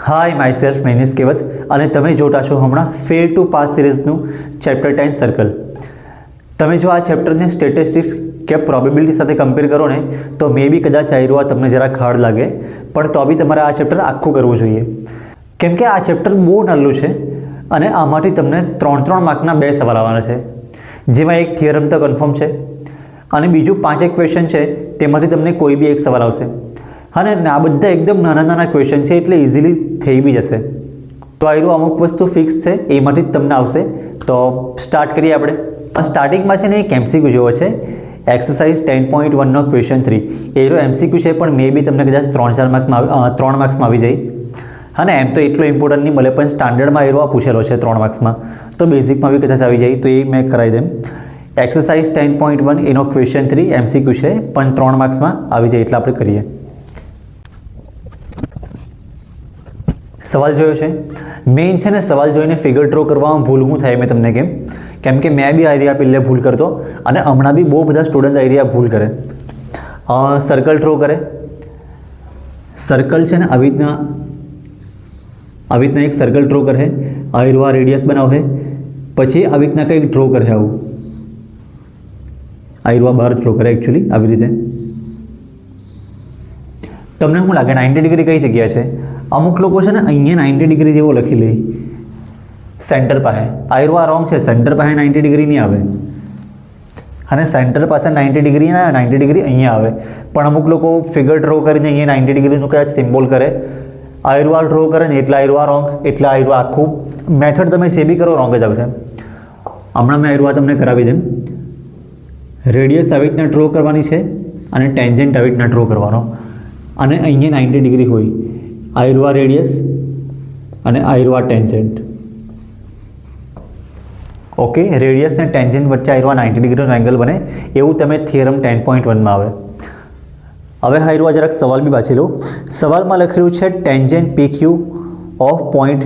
Hi my self Mendis કેવત અને તમે જોતા છો હમણાં ફેલ ટુ પાસ સિરીઝનું ચેપ્ટર 10 સર્કલ. તમે જો આ ચેપ્ટરને સ્ટેટિસ્ટિક્સ કે પ્રોબેબિલિટી સાથે કમ્પેર કરો ને તો મે બી કદાચ આવ્યું આ તમને જરાક હાર્ડ લાગે, પણ તો બી તમારે આ ચેપ્ટર આખું કરવું જોઈએ, કેમ કે આ ચેપ્ટર બહુ નાનું છે અને આમાંથી તમને 3 માર્કના 2 સવાલ આવવાના છે, જેમાં એક થિયરમ તો કન્ફર્મ છે અને બીજું 5 ક્વેશ્ચન છે, તેમાંથી તમને કોઈ બી એક સવાલ આવશે. હા ને, આ બધા એકદમ નાના ક્વેશ્ચન છે એટલે ઇઝીલી થઈ બી જશે. તો આયરું અમુક વસ્તુ ફિક્સ છે, એમાંથી જ તમને આવશે. તો સ્ટાર્ટ કરીએ આપણે. સ્ટાર્ટિંગમાં છે ને એક એમસીક્યુ જેવો છે, એક્સરસાઇઝ 10.1નો ક્વેશ્ચન 3. એરો એમસીક્યુ છે પણ મે બી તમને કદાચ 3 માર્ક્સમાં આવી જાય. હા ને, એમ તો એટલો ઇમ્પોર્ટન્ટ નહીં મળે, પણ સ્ટાન્ડર્ડમાં એરો આ પૂછેલો છે 3 માર્ક્સમાં, તો બેઝિકમાં બી કદાચ આવી જાય, તો એ મેં કરાવી દેમ. એક્સરસાઇઝ 10.1 એનો ક્વેશ્ચન 3 એમસીક્યુ છે પણ 3 માર્ક્સમાં આવી જાય, એટલે આપણે કરીએ. સવાલ જોયો છે. મેઇન છે ને સવાલ જોઈને ફિગર ડ્રો કરવામાં ભૂલ શું થાય મેં તમને કેમ કે મેં બી આઈરિયા પહેલે ભૂલ કરતો અને હમણાં બી બહુ બધા સ્ટુડન્ટ આઈરિયા ભૂલ કરે. સર્કલ ડ્રો કરે. સર્કલ છે ને આવી રીતના એક સર્કલ ડ્રો કરે, આયરવા રેડિયસ બનાવે, પછી આવી રીતના કંઈક ડ્રો કરે, આવું આયરવા બહાર ડ્રો કરે એકચ્યુઅલી આવી રીતે. તમને શું લાગે 90 ડિગ્રી કઈ જગ્યા છે? અમુક લોકો છે ને અહીંયા 90 ડિગ્રી જેવો લખી લે સેન્ટર પાસે. આયરવા રોંગ છે, સેન્ટર પાસે 90 ડિગ્રી નહીં આવે અને સેન્ટર પાસે 90 ડિગ્રી ના 90 ડિગ્રી અહીંયા આવે, પણ અમુક લોકો ફિગર ડ્રો કરીને અહીંયા 90 ડિગ્રીનું કદાચ સિમ્બોલ કરે, આયરવા ડ્રો કરે ને એટલે આયરવા રોંગ, એટલે આયરવા આખું મેથડ તમે જે બી કરો રોંગ જ આવશે. હમણાં મેં આયરવા તમને કરાવી દેમ. રેડિયસ આવી રીતના ડ્રો કરવાની છે અને ટેન્જન્ટ આવી રીતના ડ્રો કરવાનો, અને અહીંયા 90 ડિગ્રી હોય, આયરવા રેડિયસ અને આયરવા ટેન્જન્ટ. ઓકે, રેડિયસ ને ટેન્જન્ટ વચ્ચે આયરવા 90 ડિગ્રીનો એંગલ બને, એવું તમે થિયરમ 10.1માં આવે. હવે આયરવા જરાક સવાલ બી વાંચી લો. સવાલમાં લખેલું છે tangent P Q of point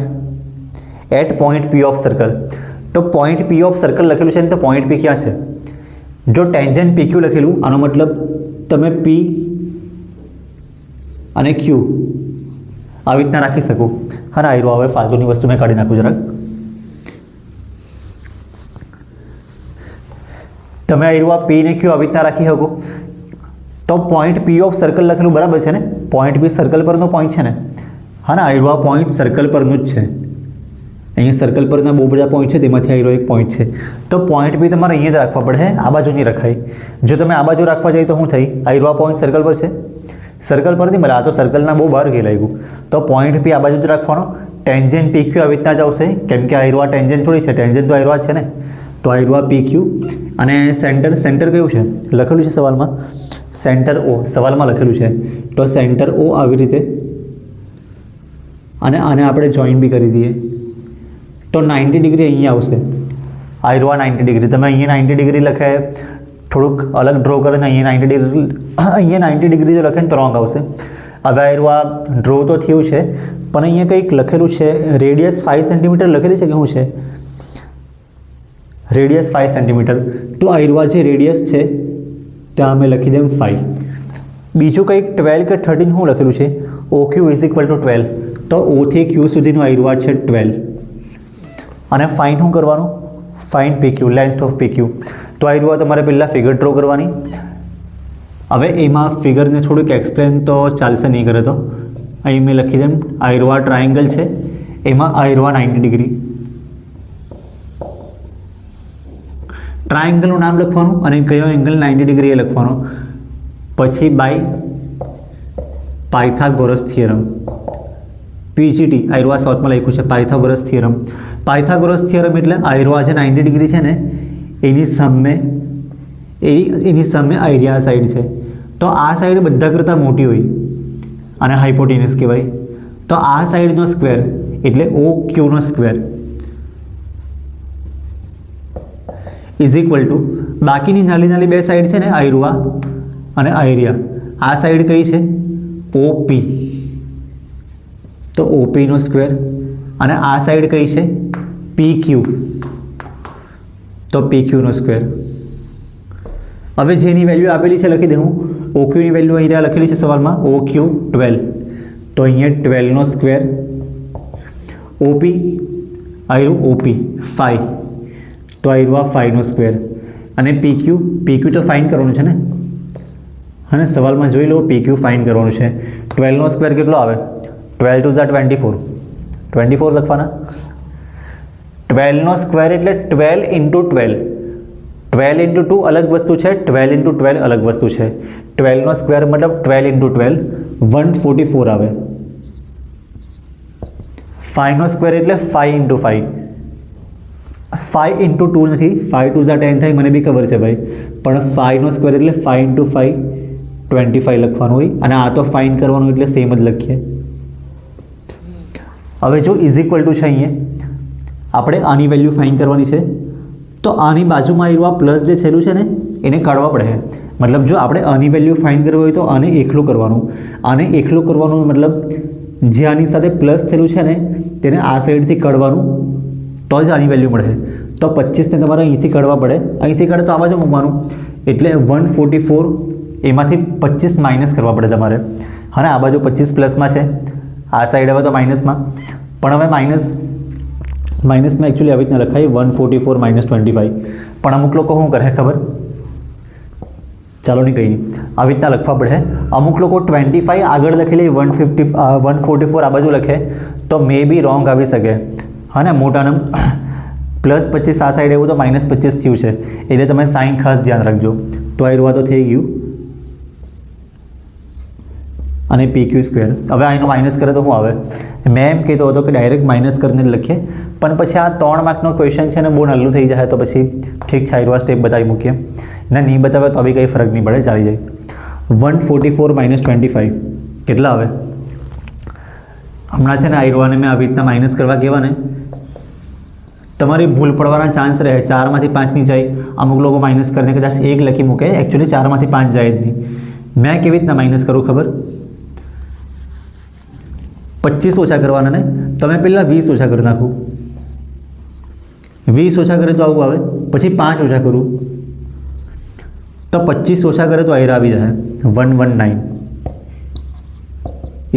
eight point P of circle. તો પોઈન્ટ પી ઓફ સર્કલ લખેલું છે ને, તો પોઈન્ટ પી ક્યાં છે? જો ટેન્જન્ટ પી ક્યુ લખેલું, આનો મતલબ તમે પી અને ક્યુ આવી રીતના રાખી શકો. હા ને, આયરો હવે ફાલતુની વસ્તુ મેં કાઢી નાખું જરાક. તમે આયરો પી ને ક્યુ આવી રીતના રાખી શકો. તો પોઈન્ટ પી ઓફ સર્કલ લખેલું બરાબર છે ને, પોઈન્ટ પી સર્કલ પરનો પોઈન્ટ છે ને. હા ને, આયરો પોઈન્ટ સર્કલ પરનું જ છે. અહીંયા સર્કલ પરના બહુ બધા પોઈન્ટ છે, તેમાંથી આયરો એક પોઈન્ટ છે. તો પોઈન્ટ પી તમારે અહીંયા જ રાખવા પડે, આ બાજુ નહીં રખાય. જો તમે આ બાજુ રાખવા જાય તો શું થઈ? આયરો પોઈન્ટ સર્કલ પર છે, સર્કલ પર નહીં મળે, આ તો સર્કલના બહુ બહાર ગયેલા ગયું. તો પોઈન્ટ પી આ બાજુ જ રાખવાનો. ટેન્જન્ટ પી ક્યુ આવી રીતના જ આવશે, કેમ કે આયરવા ટેન્જન્ટ થોડી છે, ટેન્જન્ટ તો આયરવા જ છે ને. તો આયરવા પી ક્યુ અને સેન્ટર કયું છે લખેલું છે સવાલમાં? સેન્ટર ઓ સવાલમાં લખેલું છે. તો સેન્ટર ઓ આવી રીતે, અને આને આપણે જોઈન બી કરી દઈએ. તો 90 ડિગ્રી અહીંયા આવશે, આયરવા 90 ડિગ્રી. તમે અહીંયા 90 ડિગ્રી લખે, થોડુંક અલગ ડ્રો કરે ને અહીંયા 90 ડિગ્રી જો લખે ને તો રોંગ આવશે. હવે આયરવા ડ્રો તો થયું છે, પણ અહીંયા કંઈક લખેલું છે, રેડિયસ 5 સેન્ટીમીટર લખેલી છે કે શું છે? Radius 5 centimetre. તો આયરવા જે રેડિયસ છે ત્યાં અમે લખી દઈએ 5. બીજું કંઈક 12 કે 13 શું લખેલું છે? ઓ ક્યુ ઇઝ ઇક્વલ ટુ 12. તો ઓ થી ક્યુ સુધીનું આયરવા છે 12. અને ફાઇન શું કરવાનું? Find P Q, length of P Q. તો આયરવા તમારે પહેલાં ફિગર ડ્રો કરવાની. હવે એમાં ફિગરને થોડુંક એક્સપ્લેન તો ચાલશે નહીં કરે, તો અહીં મેં લખી દેમ આયરવા ટ્રાયંગલ છે, એમાં આયરવા 90 ડિગ્રી. ટ્રાયંગલનું નામ લખવાનું અને કયો એંગલ 90 ડિગ્રી એ લખવાનો. પછી બાય પાયથાગોરસ થિયરમ, પીજીટી આયરવા શોર્ટમાં લખ્યું છે, પાયથાગોરસ થિયરમ. પાયથાગોરસ થિયરમ એટલે આયરવા જે 90 ડિગ્રી છે ને એની સામે આયરિયા સાઈડ છે, તો આ સાઈડ બધા કરતાં મોટી હોય અને હાઇપોટેનસ કહેવાય. તો આ સાઈડનો સ્ક્વેર એટલે ઓ ક્યુનો સ્ક્વેર ઇઝ ઇક્વલ ટુ બાકીની નાની બે સાઈડ છે ને, આયરવા અને આયરિયા. આ સાઈડ કઈ છે? ઓપી. તો ઓપીનો સ્ક્વેર. અને આ સાઈડ કઈ છે? પી ક્યુ. તો પી ક્યુનો સ્ક્વેર. હવે જેની વેલ્યુ આપેલી છે લખી દઉં. OQ ની વેલ્યુ અહીંયા લખેલી છે સવાલમાં, OQ 12. તો અહીંયા 12નો સ્ક્વેર ઓપી આયરું ઓપી 5, તો આયરું આ 5 નો સ્ક્વેર, અને પીક્યુ તો ફાઇન્ડ કરવાનું છે ને, અને સવાલમાં જોઈ લો પીક્યુ ફાઇન્ડ કરવાનું છે. 12 નો સ્ક્વેર કેટલો આવે? 12 2 ઝા 24, 24 લખવાના. 12 નો સ્ક્વેર એટલે 12 ઇન્ટુ 12, 12 ઇન્ટુ 2 અલગ વસ્તુ છે, 12 ઇન્ટુ 12 અલગ વસ્તુ છે. 12 નો સ્ક્વેર મતલબ 12 ઇન્ટુ 12 144 આવે. 5 નો સ્ક્વેર એટલે 5 ઇન્ટુ 5, 5 ઇન્ટુ 2 નથી, 5 2 ઝા 10 થાય, મને બી ખબર છે ભાઈ, પણ 5 નો સ્ક્વેર એટલે 5 ઇન્ટુ 5 25 લખવાનું હોય, અને આ તો ફાઇન્ડ કરવાનું એટલે સેમ જ લખીએ. હવે જો ઇઝ ઇક્વલ ટુ છે, અહીંયા આપણે આની વેલ્યુ ફાઇન્ડ કરવાની છે, તો આની બાજુમાં આવ્યું આ પ્લસ જે છેલ્લું છે ને એને કાઢવા પડે. મતલબ જો આપણે આની વેલ્યુ ફાઇન્ડ કરવી હોય તો આને એકલું કરવાનું, આને એકલું કરવાનું મતલબ જે આની સાથે પ્લસ થયેલું છે ને તેને આ સાઈડથી કાઢવાનું, તો જ આની વેલ્યુ મળે. તો 25ને તમારે અહીંથી કાઢવા પડે, અહીંથી કાઢે તો આ બાજુ મૂકવાનું, એટલે 144 એમાંથી 25 માઇનસ કરવા પડે તમારે. અને આ બાજુ 25 પ્લસમાં છે, આ સાઈડ હવે તો માઇનસમાં, પણ હવે માઇનસમાં એકચ્યુઅલી આવી રીતના લખાય 144 માઇનસ 25, પણ અમુક લોકો શું કરે ખબર? ચાલો નહીં કંઈ નહીં, આવી રીતના લખવા પડે. અમુક લોકો 25 આગળ લખી લે, 144 આ બાજુ લખે, તો મે બી રોંગ આવી શકે. હા ને, મોટા નંબર પ્લસ 25 આ સાઈડ એવું તો માઇનસ 25 થયું છે, એટલે તમે સાઇન ખાસ ધ્યાન રાખજો. તો આ રૂવા તો થઈ ગયું, અને PQ સ્ક્વેર. હવે આનો માઇનસ કરે તો શું આવે? મેં એમ કહેતો હતો કે ડાયરેક્ટ માઇનસ કરીને જ લખીએ, પણ પછી આ 3 માર્કનો ક્વેશ્ચન છે ને બહુ નલ્લું થઈ જાય, તો પછી ઠીક છે આ સ્ટેપ બતાવી મૂકીએ. ના નહીં બતાવે તો બી કંઈ ફરક નહીં પડે, ચાલી જાય. 144 માઇનસ 25 કેટલા આવે? હમણાં છે ને આયરવાને મેં આવી રીતના માઇનસ કરવા કહેવા ને, તમારી ભૂલ પડવાના ચાન્સ રહે. 4માંથી 5 નહીં જાય, અમુક લોકો માઇનસ કરીને કદાચ 1 લખી મૂકે, એકચ્યુઅલી 4માંથી 5 જાય જ નહીં. મેં કેવી રીતના માઇનસ કરું ખબર? 25 ઓછા કરવાના ને, તમે પહેલાં 20 ઓછા કરી નાખું, 20 ઓછા કરે તો આવું આવે, પછી 5 ઓછા કરું તો 25 ઓછા કરે તો આયર આવી જાય 119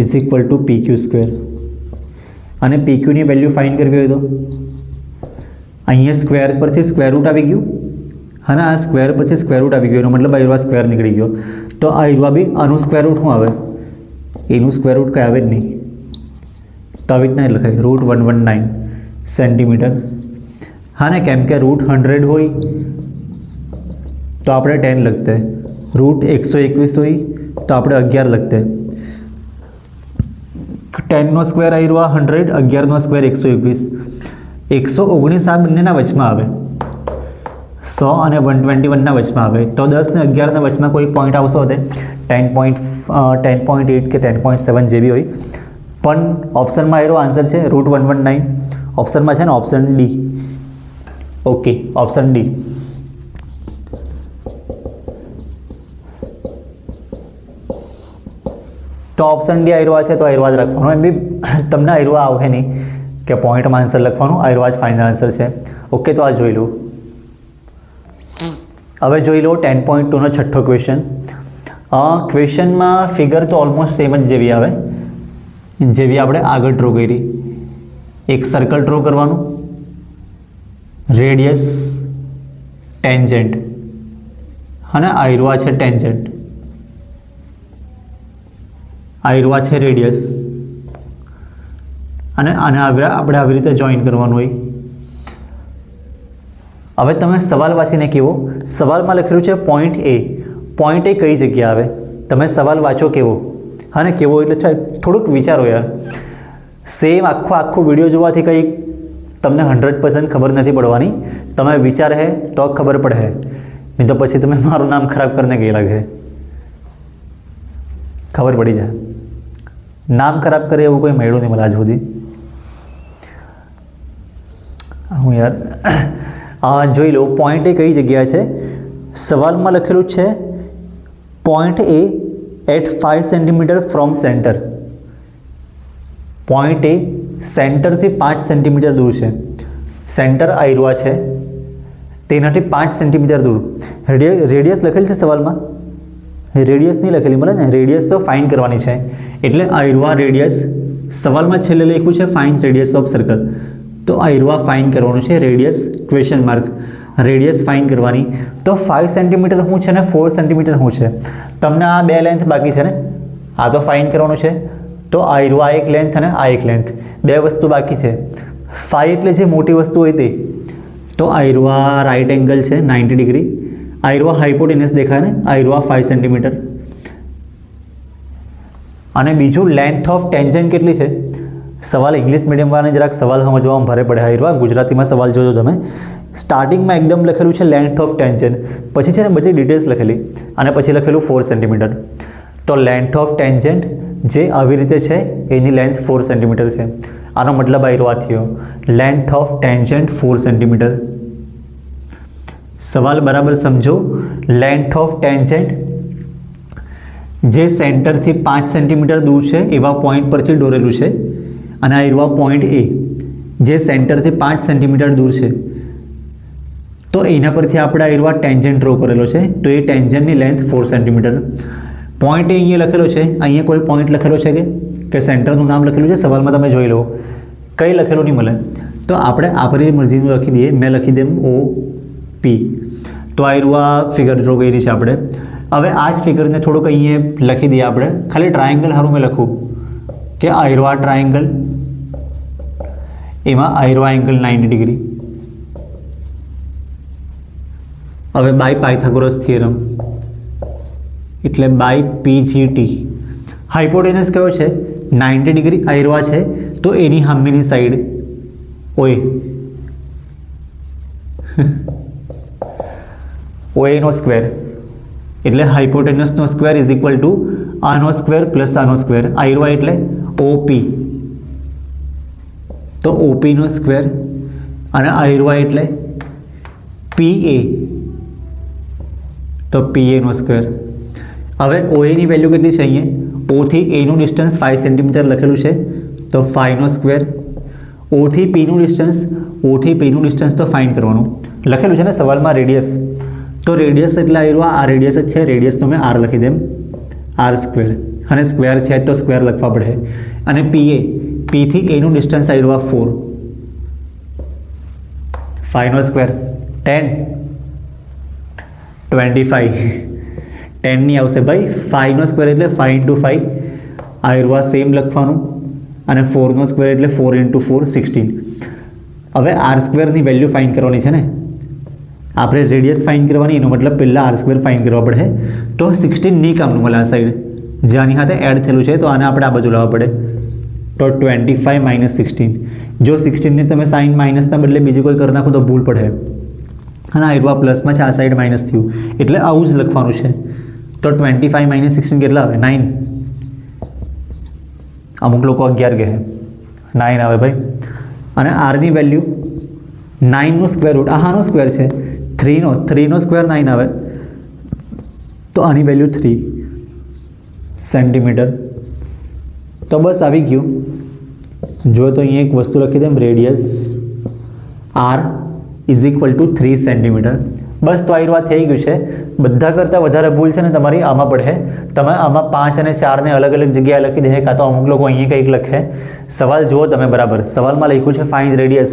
is equal two PQ square. અને PQની વેલ્યુ ફાઇન્ડ કરવી હોય તો અહીંયા સ્ક્વેર પરથી સ્ક્વેર રૂટ આવી ગયું, અને આ સ્ક્વેર પછી સ્ક્વેર રૂટ આવી ગયો, એનો મતલબ આ સ્ક્વેર નીકળી ગયો. તો આ બી આનું સ્ક્વેર રૂટ શું આવે? એનું સ્ક્વેર રૂટ કંઈ આવે જ નહીં, તો આવી રીતના લખાય √119 સેન્ટીમીટર. હા ને, કેમ કે √100 હોય તો આપણે 10 લખતે, √121 હોય તો આપણે 11 લખતે. 10 નો સ્ક્વેર આવ્યો 100, 11 નો સ્ક્વેર 121, 119 આ બંનેના વચમાં આવે, 100 અને 121ના વચમાં આવે. તો 10 ને 11ના વચમાં કોઈ પોઈન્ટ આવશો હોતે 10.8 કે 10.7 જે બી હોય, પણ ઓપ્શનમાં એરો આન્સર છે √119. ઓપ્શનમાં છે ને option D. Okay, option D. તો ઓપ્શન ડી આયરવા છે, તો આયરવા જ રાખવાનું. એમ બી તમને આયરવા આવે નહીં કે પોઈન્ટમાં આન્સર લખવાનું, આયરવા જ ફાઇનલ આન્સર છે. ઓકે, તો આ જોઈ લો. હવે જોઈ લો 10.2નો છઠ્ઠો ક્વેશ્ચન. ક્વેશ્ચનમાં ફિગર તો ઓલમોસ્ટ સેમ જ જેવી આવે જેવી આપણે આગળ ડ્રો કરી. એક સર્કલ ડ્રો કરવાનું, રેડિયસ, ટેન્જન્ટ, અને આયરવા છે ટેન્જન્ટ, આયરવા છે રેડિયસ, અને આને આપણે આવી રીતે જોઈન કરવાનું હોય. હવે તમે સવાલ વાંચીને કેવો, સવાલમાં લખેલું છે પોઈન્ટ એ. પોઈન્ટ એ કઈ જગ્યા આવે? તમે સવાલ વાંચો કેવો, હા ને, કેવો એટલે થોડુંક વિચારો યાર. સેમ આખો વિડીયો જોવાથી કંઈ તમને 100% ખબર નથી પડવાની. તમે વિચાર હે તો ખબર પડે હે, નહીં તો પછી તમે મારું નામ ખરાબ કરીને ગઈ લાગે. ખબર પડી જાય, નામ ખરાબ કરે એવું કોઈ મળ્યું નહીં મને આજ સુધી. હું યાર જોઈ લો પોઈન્ટ એ કઈ જગ્યા છે. સવાલમાં લખેલું છે point A at 5 centimetre from centre. Point A સેન્ટરથી 5 સેન્ટીમીટર દૂર છે. સેન્ટર આયરવા છે, તેનાથી 5 સેન્ટીમીટર દૂર. રેડિયસ લખેલી છે સવાલમાં, રેડિયસ નહીં લખેલી મને ને, રેડિયસ તો ફાઇન્ડ કરવાની છે. એટલે આયરવા રેડિયસ સવાલમાં છેલ્લે લખ્યું છે ફાઇન્ડ રેડિયસ ઓફ સર્કલ, તો આ એરવા ફાઇન્ડ કરવાનું છે, radius question mark, radius find કરવાની. તો 5 સેન્ટીમીટર શું છે ને 4 સેન્ટીમીટર શું છે, તમને આ બે લેન્થ બાકી છે ને, આ તો ફાઇન્ડ કરવાનું છે. તો આ એરવા એક લેન્થ અને આ એક લેન્થ, બે વસ્તુ બાકી છે. 5 એટલે જે મોટી વસ્તુ હોય તે, તો આ એરવા રાઇટ એંગલ છે 90 ડિગ્રી, આ એરવા હાઇપોટેનસ દેખાય ને, આ એરવા 5 સેન્ટીમીટર. અને બીજું લેન્થ ઓફ ટેન્જન્ટ કેટલી છે. સવાલ ઇંગ્લિશ મીડિયમવાળાને જરાક સવાલ સમજવામાં ભારે પડે. હાઈરવા ગુજરાતીમાં સવાલ જોજો તમે. સ્ટાર્ટિંગમાં એકદમ લખેલું છે લેન્થ ઓફ ટેન્જન્ટ, પછી છે ને બધી ડિટેલ્સ લખેલી, અને પછી લખેલું 4 સેન્ટીમીટર. તો લેન્થ ઓફ ટેન્જન્ટ જે આવી રીતે છે એની લેન્થ 4 સેન્ટીમીટર છે. આનો મતલબ હાઈરવા થયો લેન્થ ઓફ ટેન્જન્ટ 4 સેન્ટીમીટર. સવાલ બરાબર સમજો. લેન્થ ઓફ ટેન્જન્ટ જે સેન્ટરથી 5 સેન્ટીમીટર દૂર છે એવા પોઈન્ટ પરથી દોરેલું છે, અને આ એરવા પોઈન્ટ એ જે સેન્ટરથી 5 સેન્ટીમીટર દૂર છે, તો એના પરથી આપણે આ એરવા ટેન્જન્ટ ડ્રો કરેલો છે. તો એ ટેન્જન્ટની લેન્થ 4 સેન્ટીમીટર. પોઈન્ટ એ અહીંયા લખેલો છે, અહીંયા કોઈ પોઈન્ટ લખેલો છે કે સેન્ટરનું નામ લખેલું છે, સવાલમાં તમે જોઈ લો, કંઈ લખેલું નહીં મળે. તો આપણે આપણી મરજીનું લખી દઈએ, મેં લખી દઉં OP. તો આ એરવા ફિગર ડ્રો કરી છે આપણે. હવે આ જ ફિગરને થોડુંક અહીંયા લખી દઈએ આપણે, ખાલી ટ્રાયેંગલ સારું મેં લખું કે આયરવા ટ્રાયેંગલ, એમાં આયરવા એંગલ 90 ડિગ્રી. હવે બાય પાયથાગોરસ થિયરમ એટલે બાય PGT. હાઇપોટેનસ કયો છે 90 ડિગ્રી આયરવા છે, તો એની સામેની સાઈડ OA નો સ્ક્વેર, એટલે હાઇપોટેનસનો સ્ક્વેર ઇઝ ઇક્વલ ટુ આનો સ્ક્વેર પ્લસ આનો સ્ક્વેર. આયરવા એટલે OP, તો OP નો સ્ક્વેર, અને આયરવા એટલે PA, તો PA નો સ્ક્વેર. હવે OA ની વેલ્યુ કેટલી છે, અહીંયા O થી A નું ડિસ્ટન્સ 5 સેન્ટીમીટર લખેલું છે, તો 5 નો સ્ક્વેર. O થી P નું ડિસ્ટન્સ, O થી P નું ડિસ્ટન્સ તો ફાઇન્ડ કરવાનું લખેલું છે ને સવાલમાં. રેડિયસ, તો રેડિયસ એટલે આયરવા આ રેડિયસ જ છે, રેડિયસનો મેં R લખી દેમ, R સ્ક્વેર, અને સ્ક્વેર છે તો સ્ક્વેર લખવા પડે. અને PA, P થી A નું ડિસ્ટન્સ આયરવા 4, 5 નો સ્ક્વેર 10, 25, 10 ની આવશે ભાઈ. 5 નો સ્ક્વેર એટલે 5 × 5, આયરવા સેમ લખવાનું, અને 4 નો સ્ક્વેર એટલે 4 × 4 16. હવે R સ્ક્વેરની વેલ્યુ ફાઇન્ડ કરવાની છે ને, આપણે રેડિયસ ફાઇન્ડ કરવાની, એનો મતલબ પહેલાં R સ્ક્વેર ફાઇન્ડ કરવા પડે. તો 16 ની કામનું મળે આ સાઈડ, જે આની સાથે એડ થયેલું છે, તો આને આપણે આ બાજુ લાવવા પડે. તો 25 - 16. જો 16ને તમે સાઇન માઇનસના બદલે બીજું કોઈ કરી નાખો તો ભૂલ પડે, અને આ એરવા પ્લસમાં છે, આ સાઈડ માઇનસ થયું, એટલે આવું જ લખવાનું છે. તો 25 - 16 કેટલા આવે? 9. અમુક લોકો 11 કહે, 9 આવે ભાઈ. અને આરની વેલ્યુ 9નું સ્ક્વેર રૂટ, આનો સ્ક્વેર છે 3નો સ્ક્વેર 9 આવે, તો આની વેલ્યુ 3 સેન્ટીમીટર. તો બસ આવી ગયું. જો તો અહીંયા એક વસ્તુ લખી દઉં, radius R is equal to 3 centimetre. બસ તો આ વાત થઈ ગયું છે. બધા કરતાં વધારે ભૂલ છે ને તમારી આમાં પડે. તમે આમાં 5 અને 4 ને અલગ અલગ જગ્યાએ લખી દે, કાં તો અમુક લોકો અહીંયા કંઈક લખે. સવાલ જુઓ તમે બરાબર, સવાલમાં લખ્યું છે ફાઇન્ડ રેડિયસ,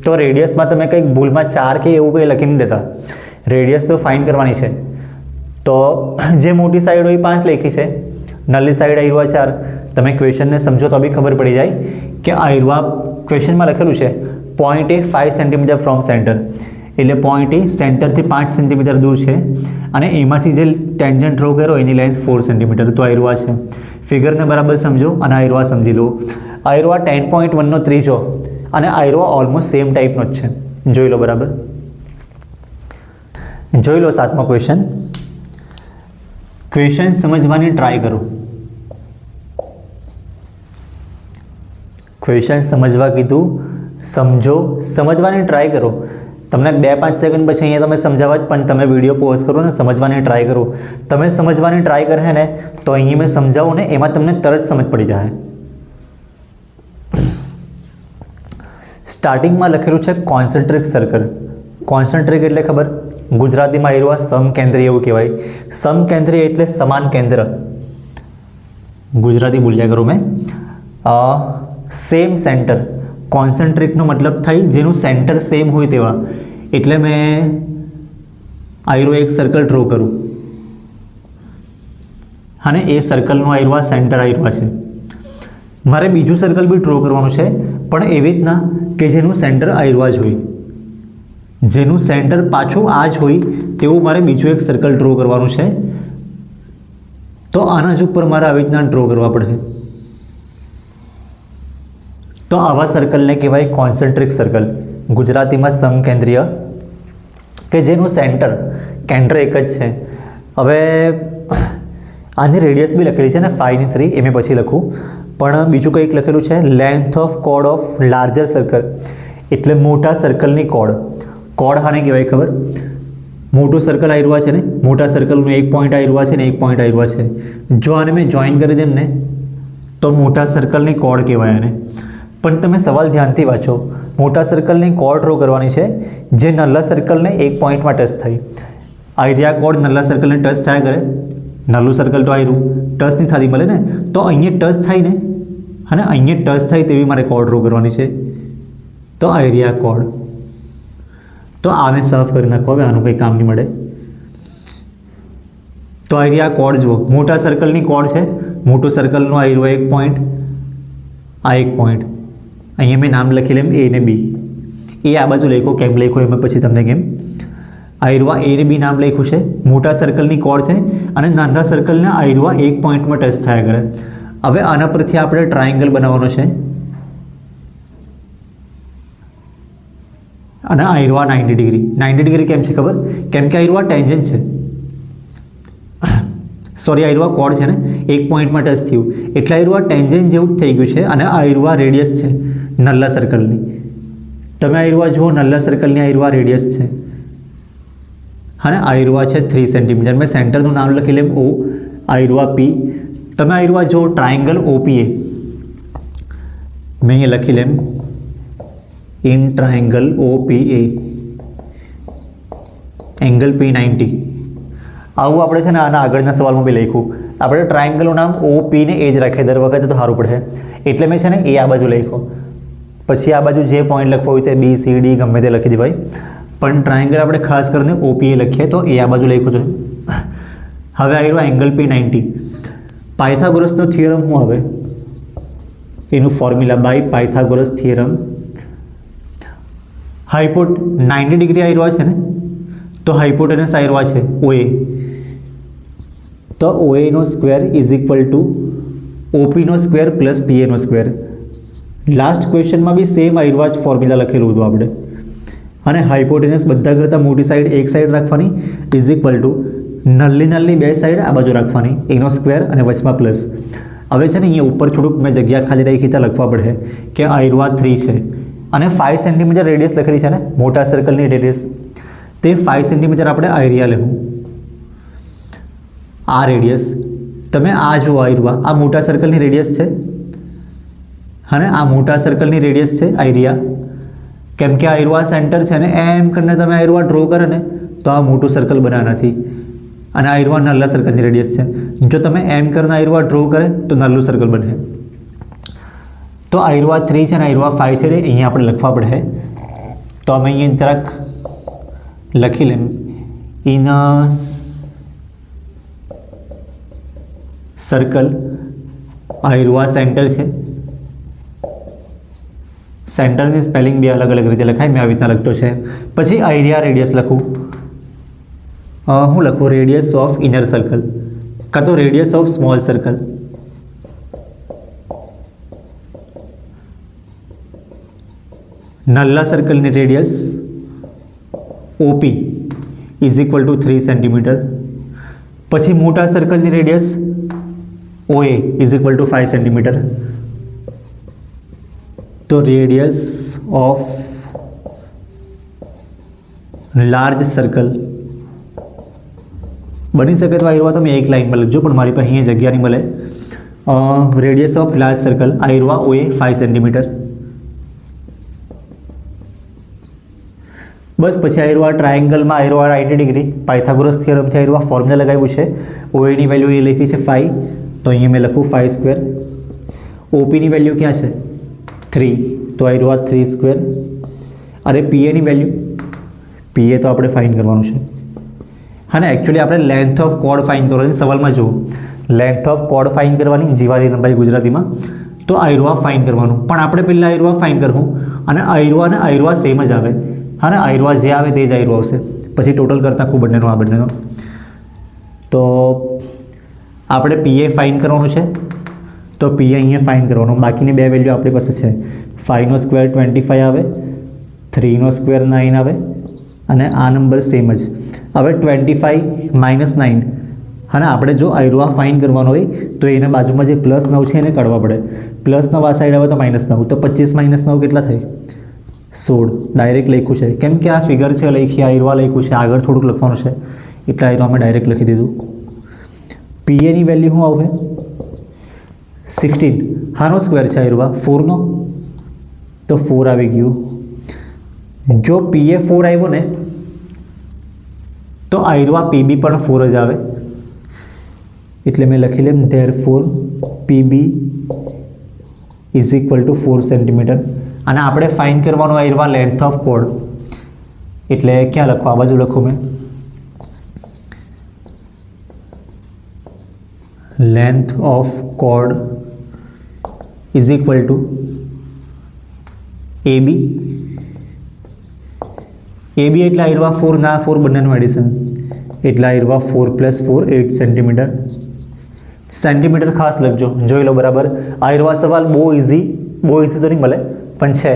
તો રેડિયસમાં તમે કંઈક ભૂલમાં 4 કે એવું કંઈ લખી નહીં દેતા. રેડિયસ તો ફાઇન્ડ કરવાની છે, તો જે મોટી સાઈડ હોય 5 લખી છે, નલ્લી સાઈડ આયરવા 4. તમે ક્વેશ્ચનને સમજો તો બી ખબર પડી જાય કે આયરવા ક્વેશ્ચનમાં લખેલું છે point A 5 centimetre from centre, એટલે પોઈન્ટ એ સેન્ટરથી 5 સેન્ટીમીટર દૂર છે, અને એમાંથી જે ટેન્જન્ટ ડ્રો કર્યો એની લેન્થ 4 સેન્ટીમીટર. તો આયરવા છે. ફિગરને બરાબર સમજો અને આયરવા સમજી લો. આયરવા 10.1 નો ત્રીજો, અને આયરવા ઓલમોસ્ટ સેમ ટાઈપનો જ છે. જોઈ લો બરાબર. જોઈ લો 7મો ક્વેશ્ચન. ક્વેશ્ચન સમજવાની ટ્રાય કરો. ક્વેશ્ચન સમજવા કીધું, સમજો, સમજવાની ટ્રાય કરો. તમને 2-5 સેકન્ડ પછી અહીંયા તમે સમજાવવા જ, પણ તમે વિડીયો પોઝ કરો ને સમજવાની ટ્રાય કરો. તમે સમજવાની ટ્રાય કરે ને તો અહીંયા મેં સમજાવું ને એમાં તમને તરત સમજ પડી જાય. સ્ટાર્ટિંગમાં લખેલું છે કોન્સન્ટ્રિક સર્કલ. કોન્સન્ટ્રિક એટલે ખબર, ગુજરાતીમાં આયરવા સમકેન્દ્રીય એવું કહેવાય. સમકેન્દ્રીય એટલે સમાન કેન્દ્ર, ગુજરાતી ભૂલ્યા કરું મેં. સેમ સેન્ટર, કોન્સન્ટ્રિકનો મતલબ થાય જેનું સેન્ટર સેમ હોય તેવા, એટલે મેં આયરો એક સર્કલ ડ્રો કરું અને એ સર્કલનું આયરો સેન્ટર આયરો છે. મારે બીજું સર્કલ બી ડ્રો કરવાનું છે, પણ એવી રીતના કે જેનું સેન્ટર આયરો જ હોય, જેનું સેન્ટર પાછું આ જ હોય તેવું મારે બીજું એક સર્કલ ડ્રો કરવાનું છે. તો આના જ ઉપર મારે આવી રીતના ડ્રો કરવા પડશે. તો આવા સર્કલને કહેવાય કોન્સન્ટ્રિક સર્કલ, ગુજરાતીમાં સમકેન્દ્રીય, કે જેનું કેન્દ્ર એક જ છે. હવે આની રેડિયસ બી લખેલી છે ને 5 ની 3, એ મેં પછી લખું, પણ બીજું કંઈક લખેલું છે length of chord of larger circle, એટલે મોટા સર્કલની કોર્ડ. કોર્ડ હાને કહેવાય ખબર? મોટું સર્કલ આયરવા છે ને, મોટા સર્કલનું એક પોઈન્ટ આયરવા છે ને એક પોઈન્ટ આયરવા છે, જો આને મેં જોઈન કરી દેમ ને તો મોટા સર્કલની કોર્ડ કહેવાય આને. પણ તમે સવાલ ધ્યાનથી વાંચો, મોટા સર્કલની કોર્ડ ડ્રો કરવાની છે જે નલ્લા સર્કલને એક પોઈન્ટમાં ટચ થાય. આયરિયા કોર્ડ નલ્લા સર્કલને ટચ થયા કરે, નલ્લું સર્કલ તો આયરું ટચ નહીં થતી મળે ને, તો અહીંયા ટચ થાય ને, અને અહીંયા ટચ થાય તેવી મારે કોર્ડ ડ્રો કરવાની છે, તો આયરિયા કોર્ડ. તો આને સાફ કરી નાખો, હવે આનું કંઈ કામ નહીં મળે. તો આયરિયા કોર્ડ જુઓ, મોટા સર્કલની કોર્ડ છે, મોટું સર્કલનો આયરો એક પોઈન્ટ, આ એક પોઈન્ટ, અહીંયા મેં નામ લખી લેમ એ ને બી. એ આ બાજુ લખો, કેમ લખો એમાં પછી તમને કેમ. આયરવા એ ને બી નામ લખ્યું છે, મોટા સર્કલની કોર્ડ છે અને નાના સર્કલના આયરવા એક પોઈન્ટમાં ટચ થયા કરે. હવે આના પરથી આપણે ટ્રાયેંગલ બનાવવાનો છે, અને આયરવા 90 ડિગ્રી. 90 ડિગ્રી કેમ છે ખબર? કેમ કે આયરવા ટેન્જન્ટ છે, સોરી આયરવા કોર્ડ છે ને, એક પોઈન્ટમાં ટચ થયું એટલે આયરવા ટેન્જન્ટ જેવું થઈ ગયું છે, અને આયરવા રેડિયસ છે નલ્લા સર્કલની. તમે આયરવા જુઓ, નલ્લા સર્કલની આયરવા રેડિયસ છે અને આયરવા છે 3 સેન્ટીમીટર. મેં સેન્ટરનું નામ લખી લેમ O, આયરવા P. તમે આયરવા જો ટ્રાયેંગલ OPA, મેં અહીંયા લખી લેમ in triangle OPA, angle P 90. આવું આપણે છે ને આના આગળના સવાલમાં બી લખ્યું. આપણે ટ્રાયેંગલનું નામ OP ને એ જ રાખીએ દર વખતે, તો સારું પડે, એટલે મેં છે ને એ આ બાજુ લખ્યો. પછી આ બાજુ જે પોઈન્ટ લખવો હોય તે BCD ગમે તે લખી દેવાય, પણ ટ્રાયેંગલ આપણે ખાસ કરીને OPA લખીએ તો એ આ બાજુ લખ્યું છે. હવે આવ્યો એંગલ P 90. પાયથાગોરસનો થિયરમ શું આવે? એનું formula by Pythagoras theorem. 90 degree આયરવા છે ને, તો હાઇપોટેનસ આયરવા છે OA, તો OA નો square is equal to OP નો સ્ક્વેર પ્લસ PA નો સ્ક્વેર. લાસ્ટ ક્વેશ્ચનમાં બી સેમ આયરવા જ ફોર્મ્યુલા લખેલું હતું આપણે. અને હાઇપોટેનસ બધા કરતાં મોટી સાઈડ એક સાઈડ રાખવાની ઇઝ ઇક્વલ ટુ નલ્લી બે સાઈડ આ બાજુ રાખવાની, એનો સ્ક્વેર અને વચમાં પ્લસ. હવે છે ને અહીંયા ઉપર થોડુંક મેં જગ્યા ખાલી રાખી ત્યાં લખવા પડે કે આયરવા 3 છે અને 5 સેન્ટીમીટર રેડિયસ લખેલી છે ને મોટા સર્કલની રેડિયસ, તે 5 સેન્ટીમીટર આપણે આયરિયા લેવું. આ રેડિયસ તમે આ જુઓ, આયરવા આ મોટા સર્કલની રેડિયસ છે અને આ મોટા સર્કલની રેડિયસ છે આયરિયા. કેમ કે આયરવા સેન્ટર છે ને, એમ કરીને તમે આયરવા ડ્રો કરે ને તો આ મોટું સર્કલ બનાવવાથી, અને આયરવા નલ્લા સર્કલની રેડિયસ છે. જો તમે એમ કરીને આયરવા ડ્રો કરે તો નલ્લું સર્કલ બને. તો આયરવા 3 છે ને આયરવા 5 છે, અહીંયા આપણે લખવા પડે. તો અમે અહીંયા જરાક લખી લેમ ઇન સર્કલ આયરવા સેન્ટર છે. સેન્ટરની સ્પેલિંગ બી અલગ અલગ રીતે લખાય, મેં આવી રીતના લખતો છે. પછી આયરિયા રેડિયસ લખું, હું લખું રેડિયસ ઓફ ઇનર સર્કલ, કાં તો રેડિયસ ઓફ સ્મોલ સર્કલ. નલ્લા સર્કલની radius OP is equal to 3 centimetre. પછી મોટા સર્કલની radius OA is equal to 5 centimetre. તો રેડિયસ ઓફ લાર્જ સર્કલ બની શકે તો આયરવા તમે એક લાઇનમાં લખજો, પણ મારી પાસે અહીંયા જગ્યા નહીં મળે. રેડિયસ ઓફ લાર્જ સર્કલ આયરવા OA 5 સેન્ટીમીટર. બસ પછી આયરવા ટ્રાયેંગલમાં આયરવા 90 ડિગ્રી, પાયથાગોરસ થિયરમથી આયરવા ફોર્મ્યુલા લગાવ્યું છે. OA ની વેલ્યુ એ લખી છે 5, તો અહીંયા મેં લખું 5 સ્ક્વેર. ઓપીની વેલ્યુ ક્યાં છે 3, તો આ રહ્યું 3 સ્ક્વેર. અરે પીએની વેલ્યુ, પીએ તો આપણે ફાઇન્ડ કરવાનું છે. હા ને, એકચ્યુઅલી આપણે લેન્થ ઓફ કોડ ફાઇન્ડ કરવાની સવાલમાં જુઓ, લેન્થ ઓફ કોડ ફાઇન્ડ કરવાની, જીવાની લંબાઈ ગુજરાતીમાં, તો આયરુઆ ફાઇન્ડ કરવાનું. પણ આપણે પહેલાં આયરુઆ ફાઇન્ડ કરવું અને આયરુઆ સેમ જ આવે. હા ને, આયરુઆ જે આવે તે જ આયરુઆ આવશે. પછી ટોટલ કરતાં ખૂબ બંનેનો આ બંનેનો. તો આપણે પીએ ફાઇન્ડ કરવાનું છે, તો પીએ અહીંયા ફાઇન્ડ કરવાનું. બાકીની બે વેલ્યુ આપણી પાસે છે. 5નો સ્ક્વેર 25 આવે, 3નો સ્ક્વેર 9 આવે અને આ નંબર સેમ જ. હવે 25 - 9, હા ને, આપણે જો આયરુઆ ફાઇન્ડ કરવાનો હોય તો એના બાજુમાં જે +9 છે એને કાઢવા પડે. +9 આ સાઈડ આવે તો -9, તો 25 - 9 કેટલા થાય? 16. ડાયરેક્ટ લખ્યું છે, કેમ કે આ ફિગર છે લખી, આયરુઆ લખ્યું છે, આગળ થોડુંક લખવાનું છે એટલે આયરુઆમાં ડાયરેક્ટ લખી દીધું. પીએની વેલ્યુ શું આવશે? 16. હાનો સ્ક્વેર છે આયરુઆ? 4નો, તો 4 આવી ગયું. જો પીએ 4 આવ્યો ને તો આયરુઆ પીબી પણ 4 જ આવે. એટલે મેં લખી લેમ therefore PB is equal to 4 centimetre. અને આપણે ફાઇન્ડ કરવાનો આયરુઆ લેન્થ ઓફ કોડ, એટલે ક્યાં લખો? આ બાજુ લખું મેં, લેન્થ ઓફ કોડ is equal to AB. AB એટલે આયરુઆ 4 ના 4 બંનેનું એડિશન, એટલે આયરુઆ 4 + 4 8 સેન્ટીમીટર. સેન્ટીમીટર ખાસ લખજો, જોઈ લો બરાબર. આયરુઆ સવાલ બહુ ઇઝી તો નહીં મળે પણ છે,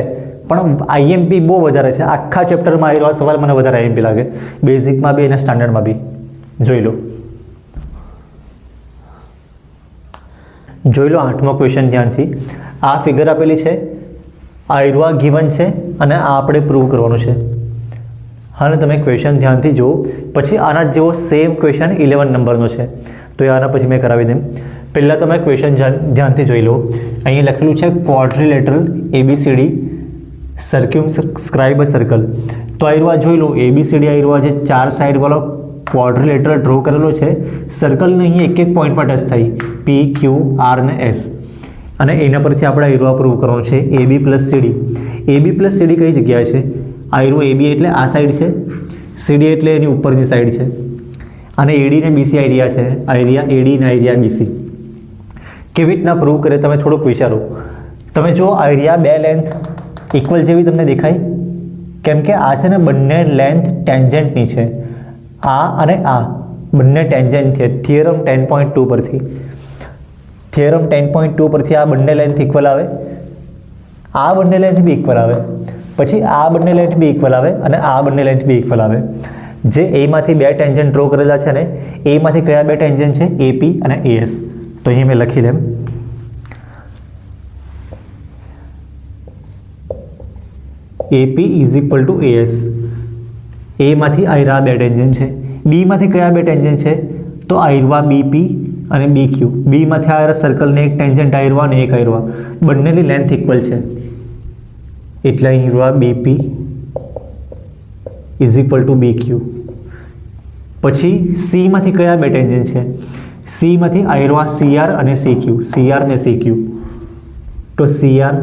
પણ આઈએમપી બહુ વધારે છે. આખા ચેપ્ટરમાં આયરુઆ સવાલ મને વધારે આઈએમપી લાગે, બેઝિકમાં બી અને સ્ટાન્ડર્ડમાં બી. જોઈ લો 8મો ક્વેશ્ચન ધ્યાનથી. આ ફિગર આપેલી છે, આયરુઆ ગિવન છે અને આ આપણે પ્રૂવ કરવાનું છે. હા ને, તમે ક્વેશ્ચન ધ્યાનથી જુઓ. પછી આના જેવો સેમ ક્વેશ્ચન 11 નંબરનો છે, તો આના પછી મેં કરાવી દઉં. પહેલાં તમે ક્વેશ્ચન ધ્યાનથી જોઈ લો. અહીં લખેલું છે ક્વોડ્રિલેટરલ ABCD સર્ક્યુમસ્ક્રાઇબ અ સર્કલ. તો આયરુઆ જોઈ લો, ABCD આયરુઆ જે 4 સાઈડવાળો ક્વોડ્રિલેટરલ ડ્રો કરેલો છે, સર્કલને અહીં એક પોઈન્ટ પર ટચ થઈ, P, Q, R ને S. અને એના પરથી આપણે આયરુઆ પ્રૂવ કરવાનું છે AB + CD. AB + CD કઈ જગ્યાએ છે? આયરુઆ AB એટલે આ સાઈડ છે, CD એટલે એની ઉપરની સાઈડ છે, અને AD ને BC આયરિયા છે, આયરિયા AD ને આયરિયા BC. કેવી રીતના પ્રૂવ કરે તમે થોડુંક વિચારો. તમે જો આયરિયા બે લેન્થ ઇક્વલ જેવી તમને દેખાય, કેમ કે આ છે ને બંને લેન્થ ટેન્જન્ટની છે. આ અને આ બંને ટેન્જન્ટ છે. થિયરમ 10.2 પરથી, થિયરમ 10.2 પરથી આ બંને લેન્થ ઇક્વલ આવે, આ બંને લેન્થ બી ઇક્વલ આવે, પછી આ બંને લેન્થ બી ઇક્વલ આવે અને આ બંને લેન્થ બી ઇક્વલ આવે. જે એમાંથી બે ટેન્જન્ટ ડ્રો કરેલા છે ને, એમાંથી કયા બે ટેન્જન્ટ છે? AP અને AS. તો અહીં મેં લખી લેમ AP is equal two AS. એમાંથી આયરા બે ટેન્જન્ટ છે, બીમાંથી કયા બે ટેન્જન્ટ છે? તો આયરવા BP અને BQ. બીમાંથી આયરા સર્કલને એક ટેન્જન્ટ આયરવા અને એક આયરવા, બંનેની લેન્થ ઇક્વલ છે, એટલે આયરવા BP is equal two BQ. પછી સીમાંથી કયા બે ટેન્જન્ટ છે? સીમાંથી આયરવા CR અને CQ, CR ને CQ. તો CR